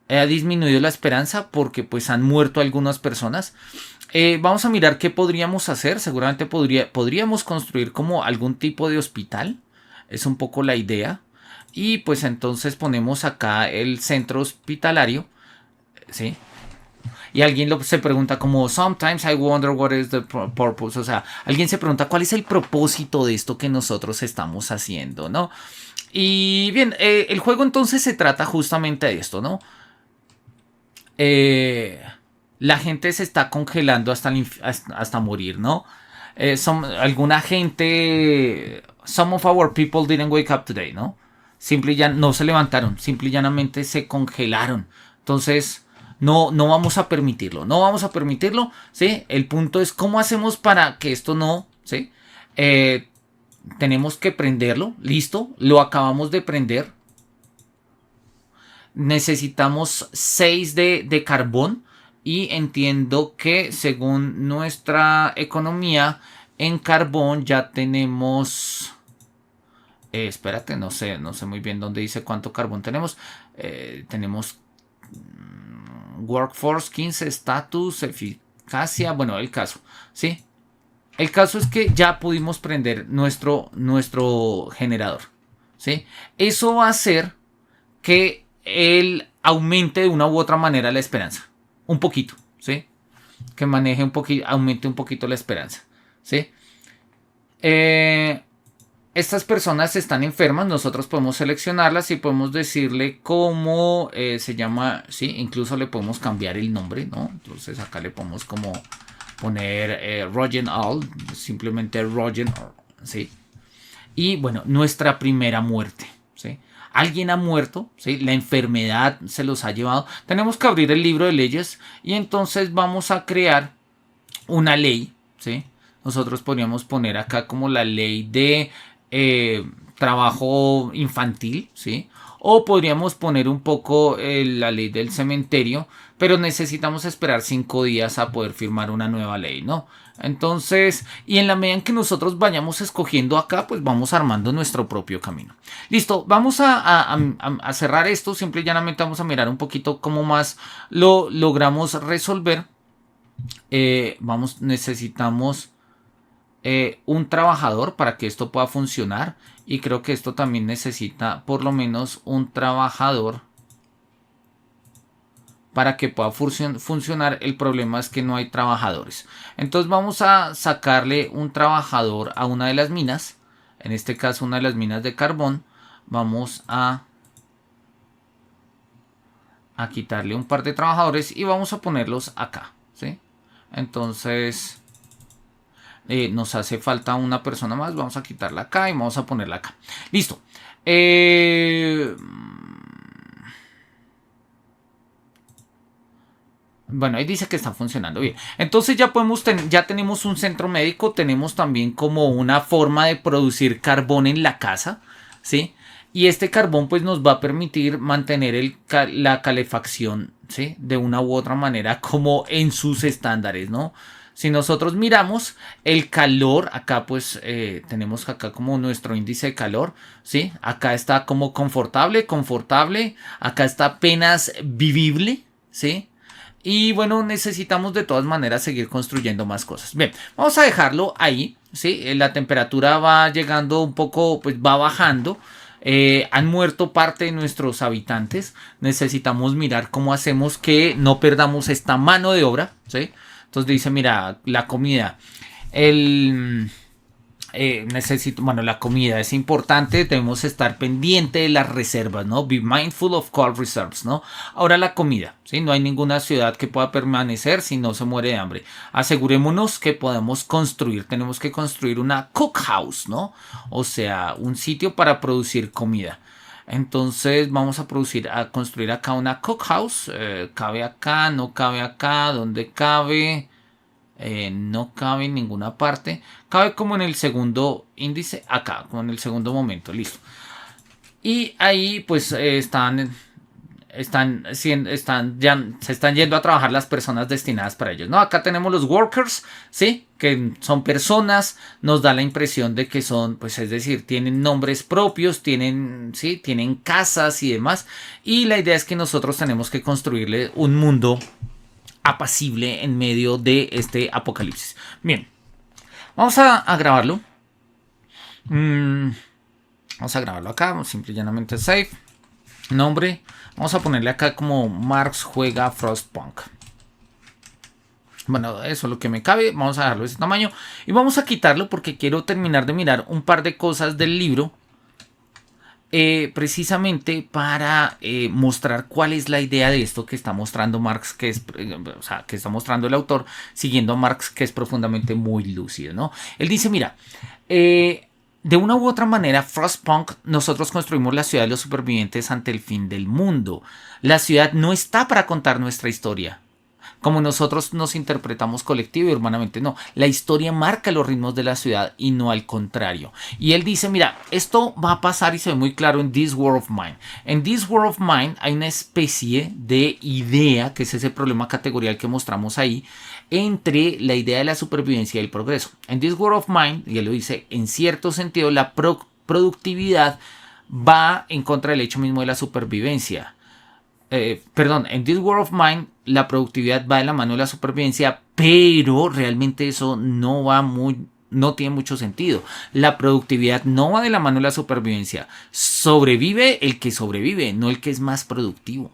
Ha disminuido la esperanza porque pues han muerto algunas personas. Vamos a mirar qué podríamos hacer. Seguramente podríamos construir como algún tipo de hospital. Es un poco la idea. Y pues entonces ponemos acá el centro hospitalario, ¿sí? Y alguien se pregunta como, sometimes I wonder what is the purpose. O sea, alguien se pregunta cuál es el propósito de esto que nosotros estamos haciendo, ¿no? Y bien, el juego entonces se trata justamente de esto, ¿no? La gente se está congelando hasta morir, ¿no? Alguna gente, some of our people didn't wake up today, ¿no? Simple ya no se levantaron, simple y llanamente se congelaron. Entonces, no vamos a permitirlo, no vamos a permitirlo, ¿sí? El punto es cómo hacemos para que esto no, ¿sí? Tenemos que prenderlo, listo, lo acabamos de prender. Necesitamos 6 de carbón y entiendo que según nuestra economía en carbón ya tenemos... espérate, no sé muy bien dónde dice cuánto carbón tenemos. Tenemos workforce 15, status, eficacia, bueno, el caso, ¿sí? El caso es que ya pudimos prender nuestro generador, ¿sí? Eso va a hacer que él aumente de una u otra manera la esperanza. Un poquito, ¿sí? Que maneje un poquito, aumente un poquito la esperanza, ¿sí? Estas personas están enfermas, nosotros podemos seleccionarlas y podemos decirle cómo se llama, ¿sí? Incluso le podemos cambiar el nombre, ¿no? Entonces acá le podemos como poner Rogen All, simplemente Rogen, ¿sí? Y bueno, nuestra primera muerte, ¿sí? Alguien ha muerto, ¿sí? La enfermedad se los ha llevado. Tenemos que abrir el libro de leyes y entonces vamos a crear una ley, ¿sí? Nosotros podríamos poner acá como la ley de trabajo infantil, ¿sí? O podríamos poner un poco la ley del cementerio, pero necesitamos esperar 5 días a poder firmar una nueva ley, ¿no? Entonces, y en la medida en que nosotros vayamos escogiendo acá, pues vamos armando nuestro propio camino. Listo, vamos a cerrar esto. Simple y llanamente vamos a mirar un poquito cómo más lo logramos resolver. Necesitamos un trabajador para que esto pueda funcionar. Y creo que esto también necesita por lo menos un trabajador para que pueda funcionar. El problema es que no hay trabajadores. Entonces vamos a sacarle un trabajador a una de las minas. En este caso una de las minas de carbón. Vamos a quitarle un par de trabajadores y vamos a ponerlos acá, ¿sí? Entonces nos hace falta una persona más. Vamos a quitarla acá y vamos a ponerla acá. Listo. Bueno, ahí dice que está funcionando bien. Entonces ya tenemos un centro médico. Tenemos también como una forma de producir carbón en la casa, ¿sí? Y este carbón pues nos va a permitir mantener la calefacción, ¿sí? De una u otra manera como en sus estándares, ¿no? Si nosotros miramos el calor, acá pues tenemos acá como nuestro índice de calor, ¿sí? Acá está como confortable, acá está apenas vivible, ¿sí? Y bueno, necesitamos de todas maneras seguir construyendo más cosas. Bien, vamos a dejarlo ahí, ¿sí? La temperatura va llegando un poco, pues va bajando. Han muerto parte de nuestros habitantes. Necesitamos mirar cómo hacemos que no perdamos esta mano de obra, ¿sí? Entonces dice, mira, la comida, bueno, la comida es importante, debemos estar pendiente de las reservas, ¿no? Be mindful of cold reserves, ¿no? Ahora la comida, ¿sí? No hay ninguna ciudad que pueda permanecer si no se muere de hambre. Asegurémonos que podemos construir, tenemos que construir una cookhouse, ¿no? O sea, un sitio para producir comida. Entonces vamos a construir acá una cookhouse. Cabe acá, no cabe acá, ¿dónde cabe? No cabe en ninguna parte. Cabe como en el segundo índice, acá, como en el segundo momento, listo. Y ahí pues se están yendo a trabajar las personas destinadas para ellos, ¿no? Acá tenemos los workers, ¿sí? Que son personas, nos da la impresión de que son, pues es decir, tienen nombres propios, tienen casas y demás. Y la idea es que nosotros tenemos que construirle un mundo apacible en medio de este apocalipsis. Bien, vamos a grabarlo. Vamos a grabarlo acá, simple y llanamente save. Nombre, vamos a ponerle acá como Marx juega Frostpunk. Bueno, eso es lo que me cabe. Vamos a dejarlo de ese tamaño. Y vamos a quitarlo porque quiero terminar de mirar un par de cosas del libro. Precisamente para mostrar cuál es la idea de esto que está mostrando Marx, que está mostrando el autor, siguiendo a Marx, que es profundamente muy lúcido, ¿no? Él dice, mira, de una u otra manera, Frostpunk, nosotros construimos la ciudad de los supervivientes ante el fin del mundo. La ciudad no está para contar nuestra historia, como nosotros nos interpretamos colectivo y urbanamente, no. La historia marca los ritmos de la ciudad y no al contrario. Y él dice, mira, esto va a pasar y se ve muy claro en This War of Mine. En This War of Mine hay una especie de idea, que es ese problema categorial que mostramos ahí, entre la idea de la supervivencia y el progreso. En This War of Mine, y él lo dice, en cierto sentido, la productividad va en contra del hecho mismo de la supervivencia. En This War of Mine la productividad va de la mano de la supervivencia, pero realmente eso no tiene mucho sentido. La productividad no va de la mano de la supervivencia. Sobrevive el que sobrevive, no el que es más productivo,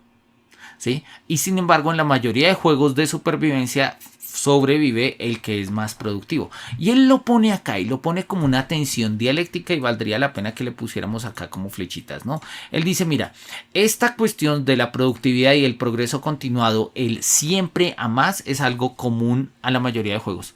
¿sí? Y sin embargo, en la mayoría de juegos de supervivencia sobrevive el que es más productivo. Y él lo pone acá y lo pone como una tensión dialéctica y valdría la pena que le pusiéramos acá como flechitas, ¿no? Él dice, mira, esta cuestión de la productividad y el progreso continuado, el siempre a más, es algo común a la mayoría de juegos.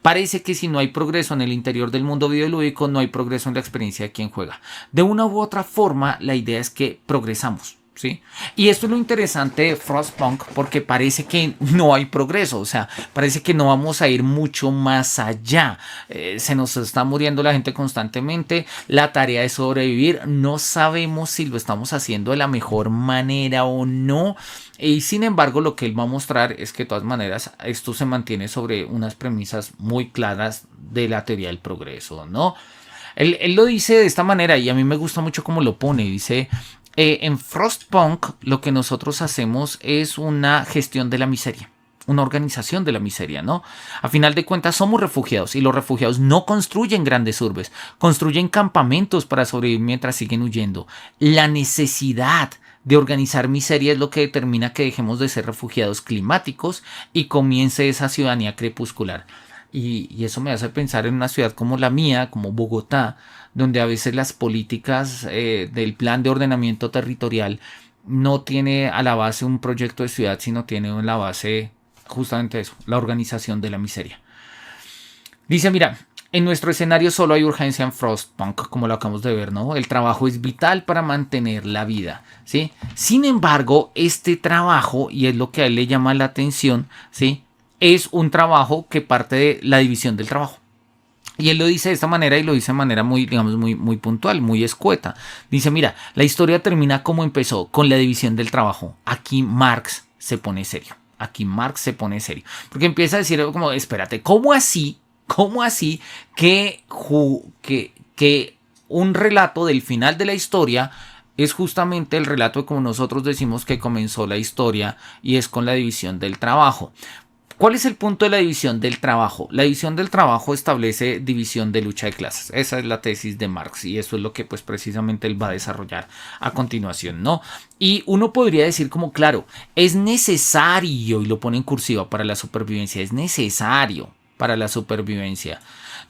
Parece que si no hay progreso en el interior del mundo videolúdico, no hay progreso en la experiencia de quien juega. De una u otra forma, la idea es que progresamos, ¿sí? Y esto es lo interesante de Frostpunk, porque parece que no hay progreso, o sea, parece que no vamos a ir mucho más allá. Se nos está muriendo la gente constantemente, la tarea es sobrevivir, no sabemos si lo estamos haciendo de la mejor manera o no, y sin embargo lo que él va a mostrar es que de todas maneras esto se mantiene sobre unas premisas muy claras de la teoría del progreso, ¿no? Él lo dice de esta manera y a mí me gusta mucho cómo lo pone, dice... en Frostpunk lo que nosotros hacemos es una gestión de la miseria, una organización de la miseria, ¿no? A final de cuentas somos refugiados y los refugiados no construyen grandes urbes, construyen campamentos para sobrevivir mientras siguen huyendo. La necesidad de organizar miseria es lo que determina que dejemos de ser refugiados climáticos y comience esa ciudadanía crepuscular. Y eso me hace pensar en una ciudad como la mía, como Bogotá, donde a veces las políticas del plan de ordenamiento territorial no tiene a la base un proyecto de ciudad, sino tiene en la base justamente eso, la organización de la miseria. Dice, mira, en nuestro escenario solo hay urgencia en Frostpunk, como lo acabamos de ver, ¿no? El trabajo es vital para mantener la vida, ¿sí? Sin embargo, este trabajo, y es lo que a él le llama la atención, ¿sí?, es un trabajo que parte de la división del trabajo. Y él lo dice de esta manera y lo dice de manera muy, digamos, muy puntual, muy escueta. Dice, mira, la historia termina como empezó, con la división del trabajo. Aquí Marx se pone serio. Aquí Marx se pone serio. Porque empieza a decir algo como, espérate, ¿cómo así que un relato del final de la historia es justamente el relato de como nosotros decimos que comenzó la historia y es con la división del trabajo? ¿Cuál es el punto de la división del trabajo? La división del trabajo establece división de lucha de clases. Esa es la tesis de Marx y eso es lo que pues precisamente él va a desarrollar a continuación, ¿no? Y uno podría decir como, claro, es necesario, y lo pone en cursiva, para la supervivencia, es necesario para la supervivencia.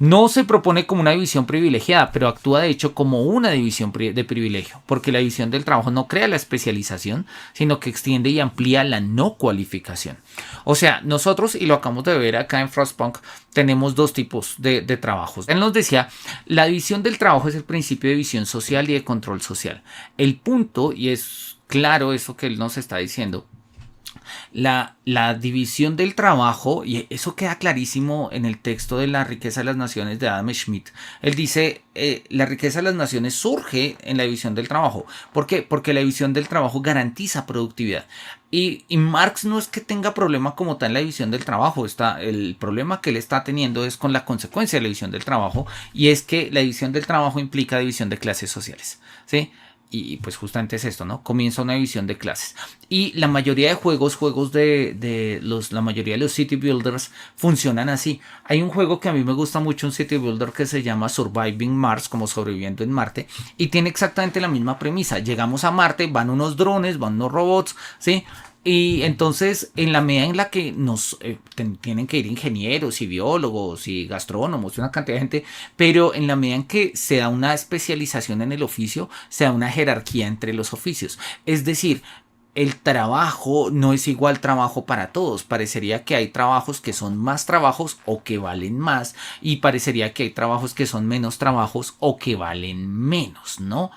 No se propone como una división privilegiada, pero actúa de hecho como una división de privilegio, porque la división del trabajo no crea la especialización, sino que extiende y amplía la no cualificación. O sea, nosotros, y lo acabamos de ver acá en Frostpunk, tenemos dos tipos de trabajos. Él nos decía, la división del trabajo es el principio de visión social y de control social. El punto, y es claro eso que él nos está diciendo, la división del trabajo, y eso queda clarísimo en el texto de La riqueza de las naciones de Adam Smith. Él dice, la riqueza de las naciones surge en la división del trabajo. ¿Por qué? Porque la división del trabajo garantiza productividad. Y Marx no es que tenga problema como tal en la división del trabajo. El problema que él está teniendo es con la consecuencia de la división del trabajo, y es que la división del trabajo implica división de clases sociales, ¿sí? Y pues justamente es esto, ¿no? Comienza una división de clases. Y la mayoría de juegos la mayoría de los city builders funcionan así. Hay un juego que a mí me gusta mucho, un city builder que se llama Surviving Mars, como sobreviviendo en Marte, y tiene exactamente la misma premisa. Llegamos a Marte, van unos drones, van unos robots, ¿sí? Y entonces, en la medida en la que nos tienen que ir ingenieros y biólogos y gastrónomos y una cantidad de gente, pero en la medida en que se da una especialización en el oficio, se da una jerarquía entre los oficios. Es decir, el trabajo no es igual trabajo para todos. Parecería que hay trabajos que son más trabajos o que valen más, y parecería que hay trabajos que son menos trabajos o que valen menos, ¿no?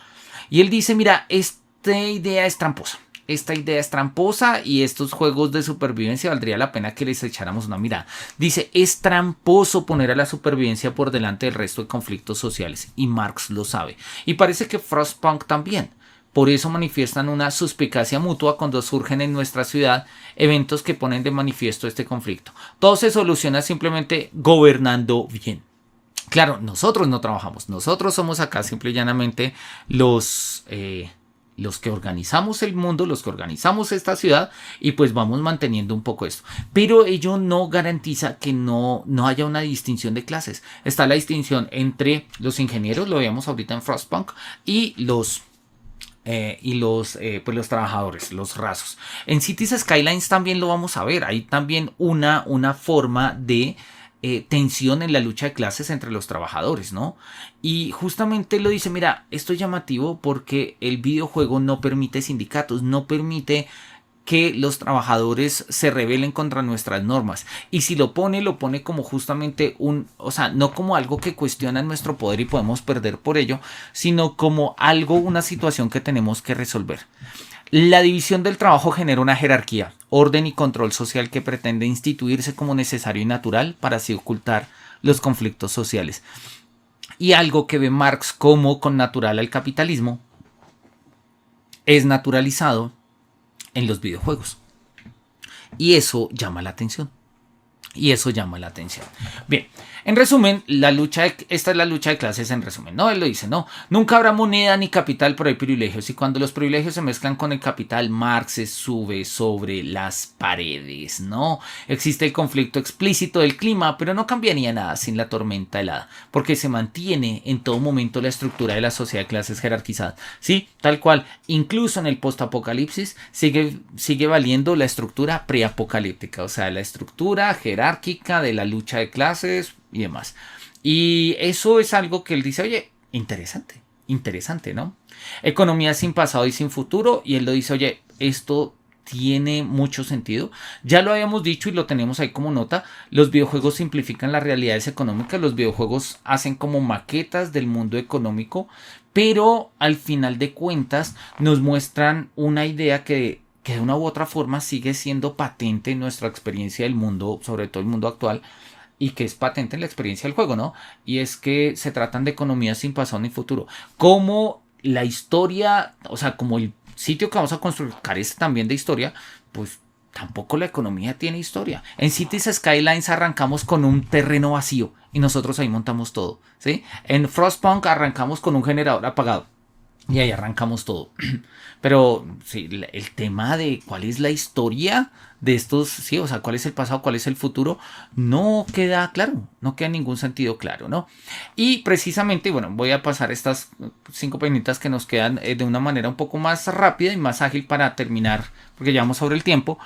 Y él dice, mira, esta idea es tramposa. Esta idea es tramposa y estos juegos de supervivencia valdría la pena que les echáramos una mirada. Dice, es tramposo poner a la supervivencia por delante del resto de conflictos sociales, y Marx lo sabe. Y parece que Frostpunk también. Por eso manifiestan una suspicacia mutua cuando surgen en nuestra ciudad eventos que ponen de manifiesto este conflicto. Todo se soluciona simplemente gobernando bien. Claro, nosotros no trabajamos. Nosotros somos acá simple y llanamente los que organizamos el mundo, los que organizamos esta ciudad, y pues vamos manteniendo un poco esto. Pero ello no garantiza que no haya una distinción de clases. Está la distinción entre los ingenieros, lo veíamos ahorita en Frostpunk, y los trabajadores, los rasos. En Cities Skylines también lo vamos a ver. Hay también una forma de tensión en la lucha de clases entre los trabajadores, ¿no? Y justamente lo dice, mira, esto es llamativo porque el videojuego no permite sindicatos, no permite que los trabajadores se rebelen contra nuestras normas. Y si lo pone como justamente no como algo que cuestiona nuestro poder y podemos perder por ello, sino como una situación que tenemos que resolver. La división del trabajo genera una jerarquía, orden y control social que pretende instituirse como necesario y natural para así ocultar los conflictos sociales. Y algo que ve Marx como connatural al capitalismo es naturalizado en los videojuegos. Y eso llama la atención. Bien, en resumen, esta es la lucha de clases en resumen, ¿no? Él lo dice, no, nunca habrá moneda ni capital, pero hay privilegios. Y cuando los privilegios se mezclan con el capital, Marx se sube sobre las paredes, ¿no? Existe el conflicto explícito del clima, pero no cambiaría nada sin la tormenta helada, porque se mantiene en todo momento la estructura de la sociedad de clases jerarquizada. Sí, tal cual, incluso en el postapocalipsis sigue valiendo la estructura preapocalíptica, o sea, la estructura jerárquica de la lucha de clases y demás. Y eso es algo que él dice, oye, interesante, ¿no? Economía sin pasado y sin futuro, y él lo dice, oye, esto tiene mucho sentido. Ya lo habíamos dicho y lo tenemos ahí como nota, los videojuegos simplifican las realidades económicas, los videojuegos hacen como maquetas del mundo económico, pero al final de cuentas nos muestran una idea que de una u otra forma sigue siendo patente en nuestra experiencia del mundo, sobre todo el mundo actual, y que es patente en la experiencia del juego, ¿no? Y es que se tratan de economías sin pasado ni futuro. Como la historia, o sea, como el sitio que vamos a construir carece también de historia, pues tampoco la economía tiene historia. En Cities Skylines arrancamos con un terreno vacío y nosotros ahí montamos todo, ¿sí? En Frostpunk arrancamos con un generador apagado y ahí arrancamos todo. Pero sí, el tema de cuál es la historia de estos, sí, o sea, cuál es el pasado, cuál es el futuro, no queda claro, no queda en ningún sentido claro, ¿no? Y precisamente, bueno, voy a pasar estas 5 paginitas que nos quedan de una manera un poco más rápida y más ágil para terminar, porque ya vamos sobre el tiempo.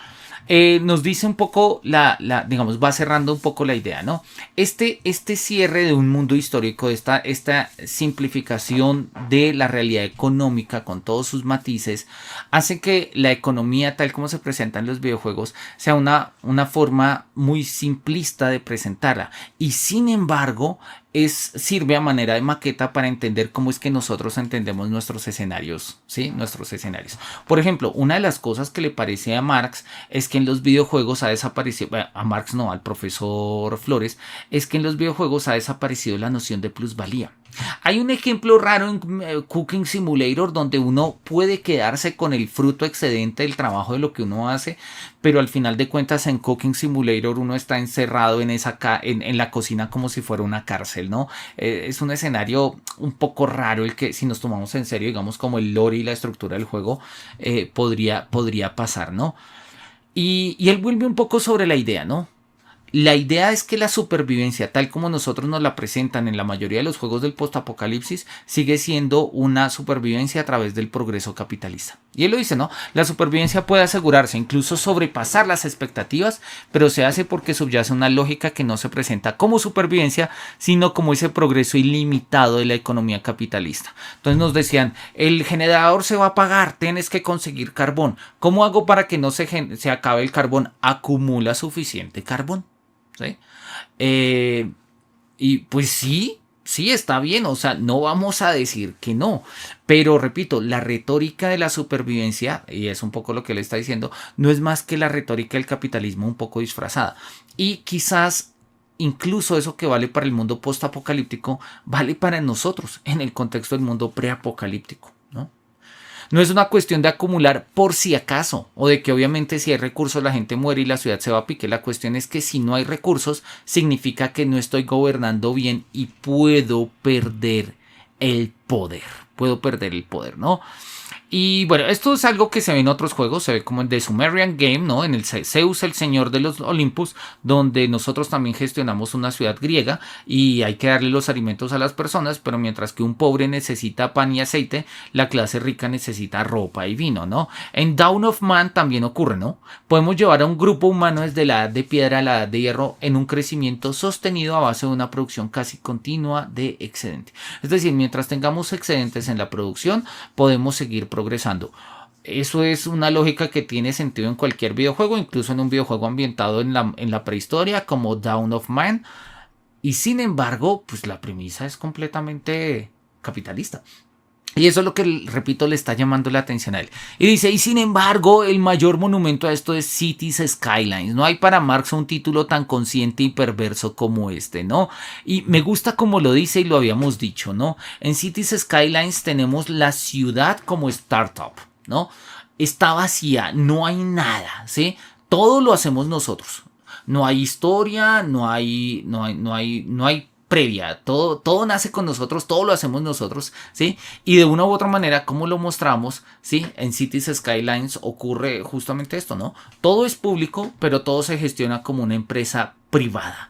Nos dice un poco digamos, va cerrando un poco la idea, ¿no? Este cierre de un mundo histórico, esta simplificación de la realidad económica con todos sus matices, hace que la economía tal como se presenta en los videojuegos sea una forma muy simplista de presentarla, y sin embargo sirve a manera de maqueta para entender cómo es que nosotros entendemos nuestros escenarios, ¿sí? Nuestros escenarios. Por ejemplo, una de las cosas que le parece a Marx es que en los videojuegos ha desaparecido, a Marx no, al profesor Flores, es que en los videojuegos ha desaparecido la noción de plusvalía. Hay un ejemplo raro en Cooking Simulator donde uno puede quedarse con el fruto excedente del trabajo de lo que uno hace, pero al final de cuentas en Cooking Simulator uno está encerrado en la cocina como si fuera una cárcel, ¿no? Es un escenario un poco raro el que, si nos tomamos en serio, digamos, como el lore y la estructura del juego, podría pasar, ¿no? Y él vuelve un poco sobre la idea, ¿no? La idea es que la supervivencia, tal como nosotros nos la presentan en la mayoría de los juegos del postapocalipsis, sigue siendo una supervivencia a través del progreso capitalista. Y él lo dice, ¿no? La supervivencia puede asegurarse, incluso sobrepasar las expectativas, pero se hace porque subyace una lógica que no se presenta como supervivencia, sino como ese progreso ilimitado de la economía capitalista. Entonces nos decían, el generador se va a apagar, tienes que conseguir carbón. ¿Cómo hago para que no se acabe el carbón? Acumula suficiente carbón, ¿sí? Y pues sí. Sí, está bien, o sea, no vamos a decir que no, pero repito, la retórica de la supervivencia, y es un poco lo que él está diciendo, no es más que la retórica del capitalismo un poco disfrazada. Y quizás incluso eso que vale para el mundo postapocalíptico, vale para nosotros en el contexto del mundo preapocalíptico, ¿no? No es una cuestión de acumular por si acaso, o de que obviamente si hay recursos la gente muere y la ciudad se va a pique. La cuestión es que si no hay recursos, significa que no estoy gobernando bien y puedo perder el poder. Puedo perder el poder, ¿no? Y bueno, esto es algo que se ve en otros juegos, se ve como en The Sumerian Game, ¿no? En el Zeus, el señor de los Olympus, donde nosotros también gestionamos una ciudad griega y hay que darle los alimentos a las personas, pero mientras que un pobre necesita pan y aceite, la clase rica necesita ropa y vino, ¿no? En Dawn of Man también ocurre, ¿no? Podemos llevar a un grupo humano desde la edad de piedra a la edad de hierro en un crecimiento sostenido a base de una producción casi continua de excedente. Es decir, mientras tengamos excedentes en la producción, podemos seguir progresando. Eso es una lógica que tiene sentido en cualquier videojuego, incluso en un videojuego ambientado en la prehistoria como Dawn of Man. Y sin embargo, pues la premisa es completamente capitalista. Y eso es lo que, repito, le está llamando la atención a él. Y dice, y sin embargo, el mayor monumento a esto es Cities Skylines. No hay para Marx un título tan consciente y perverso como este, ¿no? Y me gusta como lo dice y lo habíamos dicho, ¿no? En Cities Skylines tenemos la ciudad como startup, ¿no? Está vacía, no hay nada, ¿sí? Todo lo hacemos nosotros. No hay historia, no hay previa, todo nace con nosotros, todo lo hacemos nosotros, ¿sí? Y de una u otra manera, como lo mostramos, ¿sí? En Cities Skylines ocurre justamente esto, ¿no? Todo es público, pero todo se gestiona como una empresa privada.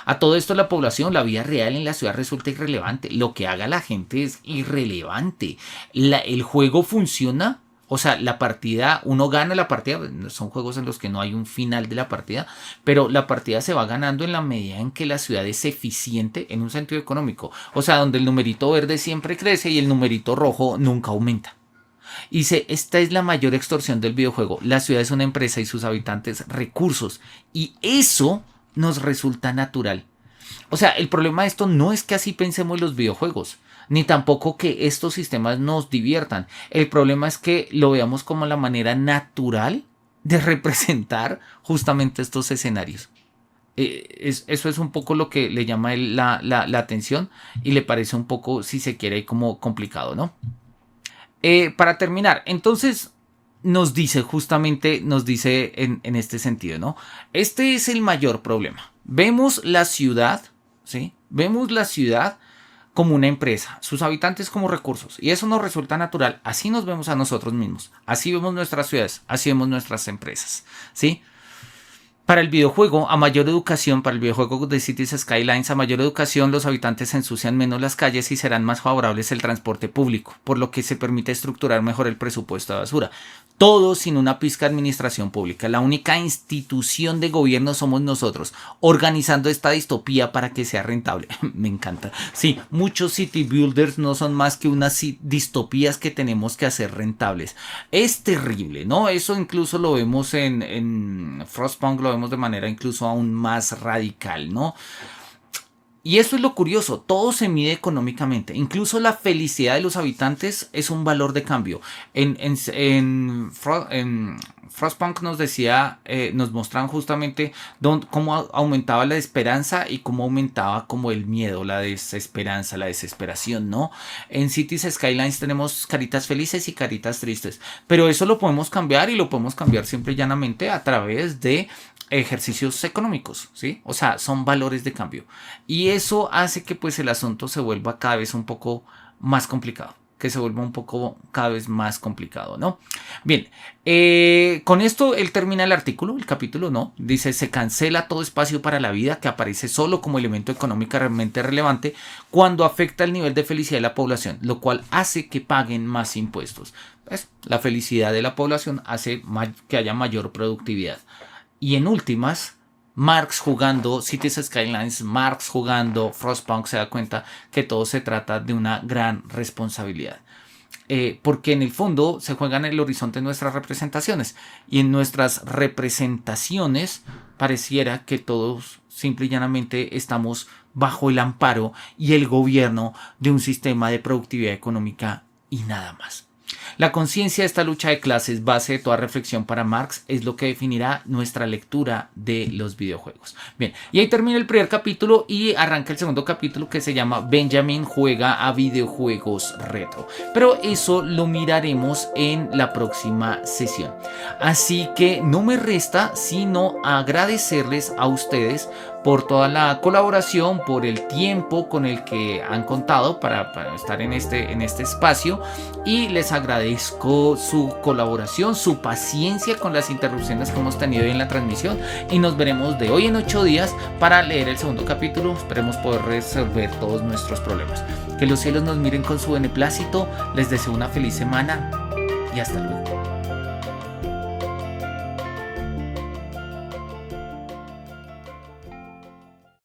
A todo esto la población, la vida real en la ciudad resulta irrelevante. Lo que haga la gente es irrelevante. El juego funciona. O sea, la partida, uno gana la partida, son juegos en los que no hay un final de la partida, pero la partida se va ganando en la medida en que la ciudad es eficiente en un sentido económico. O sea, donde el numerito verde siempre crece y el numerito rojo nunca aumenta. Y dice, esta es la mayor extorsión del videojuego. La ciudad es una empresa y sus habitantes recursos. Y eso nos resulta natural. O sea, el problema de esto no es que así pensemos los videojuegos, ni tampoco que estos sistemas nos diviertan. El problema es que lo veamos como la manera natural de representar justamente estos escenarios. Eso es un poco lo que le llama la atención y le parece un poco, si se quiere, como complicado, ¿no? Para terminar, entonces nos dice en este sentido, ¿no? Este es el mayor problema. Vemos la ciudad, ¿sí? Vemos la ciudad como una empresa, sus habitantes como recursos, y eso nos resulta natural. Así nos vemos a nosotros mismos, así vemos nuestras ciudades, así vemos nuestras empresas, ¿sí? Para el videojuego, a mayor educación, para el videojuego de Cities Skylines, a mayor educación, los habitantes ensucian menos las calles y serán más favorables el transporte público, por lo que se permite estructurar mejor el presupuesto de basura. Todo sin una pizca de administración pública. La única institución de gobierno somos nosotros, organizando esta distopía para que sea rentable. Me encanta. Sí, muchos city builders no son más que unas distopías que tenemos que hacer rentables. Es terrible, ¿no? Eso incluso lo vemos en Frostpunk, lo vemos de manera incluso aún más radical, ¿no? Y eso es lo curioso, todo se mide económicamente, incluso la felicidad de los habitantes es un valor de cambio. En Frostpunk nos decía, nos mostraban justamente cómo aumentaba la esperanza y cómo aumentaba como el miedo, la desesperanza, la desesperación, ¿no? En Cities Skylines tenemos caritas felices y caritas tristes, pero eso lo podemos cambiar y lo podemos cambiar simple y llanamente a través de ejercicios económicos, ¿sí? O sea, son valores de cambio. Y eso hace que pues el asunto se vuelva cada vez un poco más complicado. que se vuelva un poco cada vez más complicado, ¿no? Bien, con esto él termina el artículo, el capítulo, ¿no? Dice, se cancela todo espacio para la vida que aparece solo como elemento económicamente relevante cuando afecta el nivel de felicidad de la población, lo cual hace que paguen más impuestos. ¿Ves? La felicidad de la población hace que haya mayor productividad. Y en últimas, Marx jugando Cities Skylines, Marx jugando Frostpunk, se da cuenta que todo se trata de una gran responsabilidad. Porque en el fondo se juegan en el horizonte nuestras representaciones, y en nuestras representaciones pareciera que todos simple y llanamente estamos bajo el amparo y el gobierno de un sistema de productividad económica y nada más. La conciencia de esta lucha de clases, base de toda reflexión para Marx, es lo que definirá nuestra lectura de los videojuegos. Bien, y ahí termina el primer capítulo y arranca el segundo capítulo, que se llama Benjamin juega a videojuegos retro. Pero eso lo miraremos en la próxima sesión. Así que no me resta sino agradecerles a ustedes por toda la colaboración, por el tiempo con el que han contado para estar en este espacio, y les agradezco su colaboración, su paciencia con las interrupciones que hemos tenido hoy en la transmisión, y nos veremos de hoy en 8 días para leer el segundo capítulo. Esperemos poder resolver todos nuestros problemas. Que los cielos nos miren con su beneplácito. Les deseo una feliz semana y hasta luego.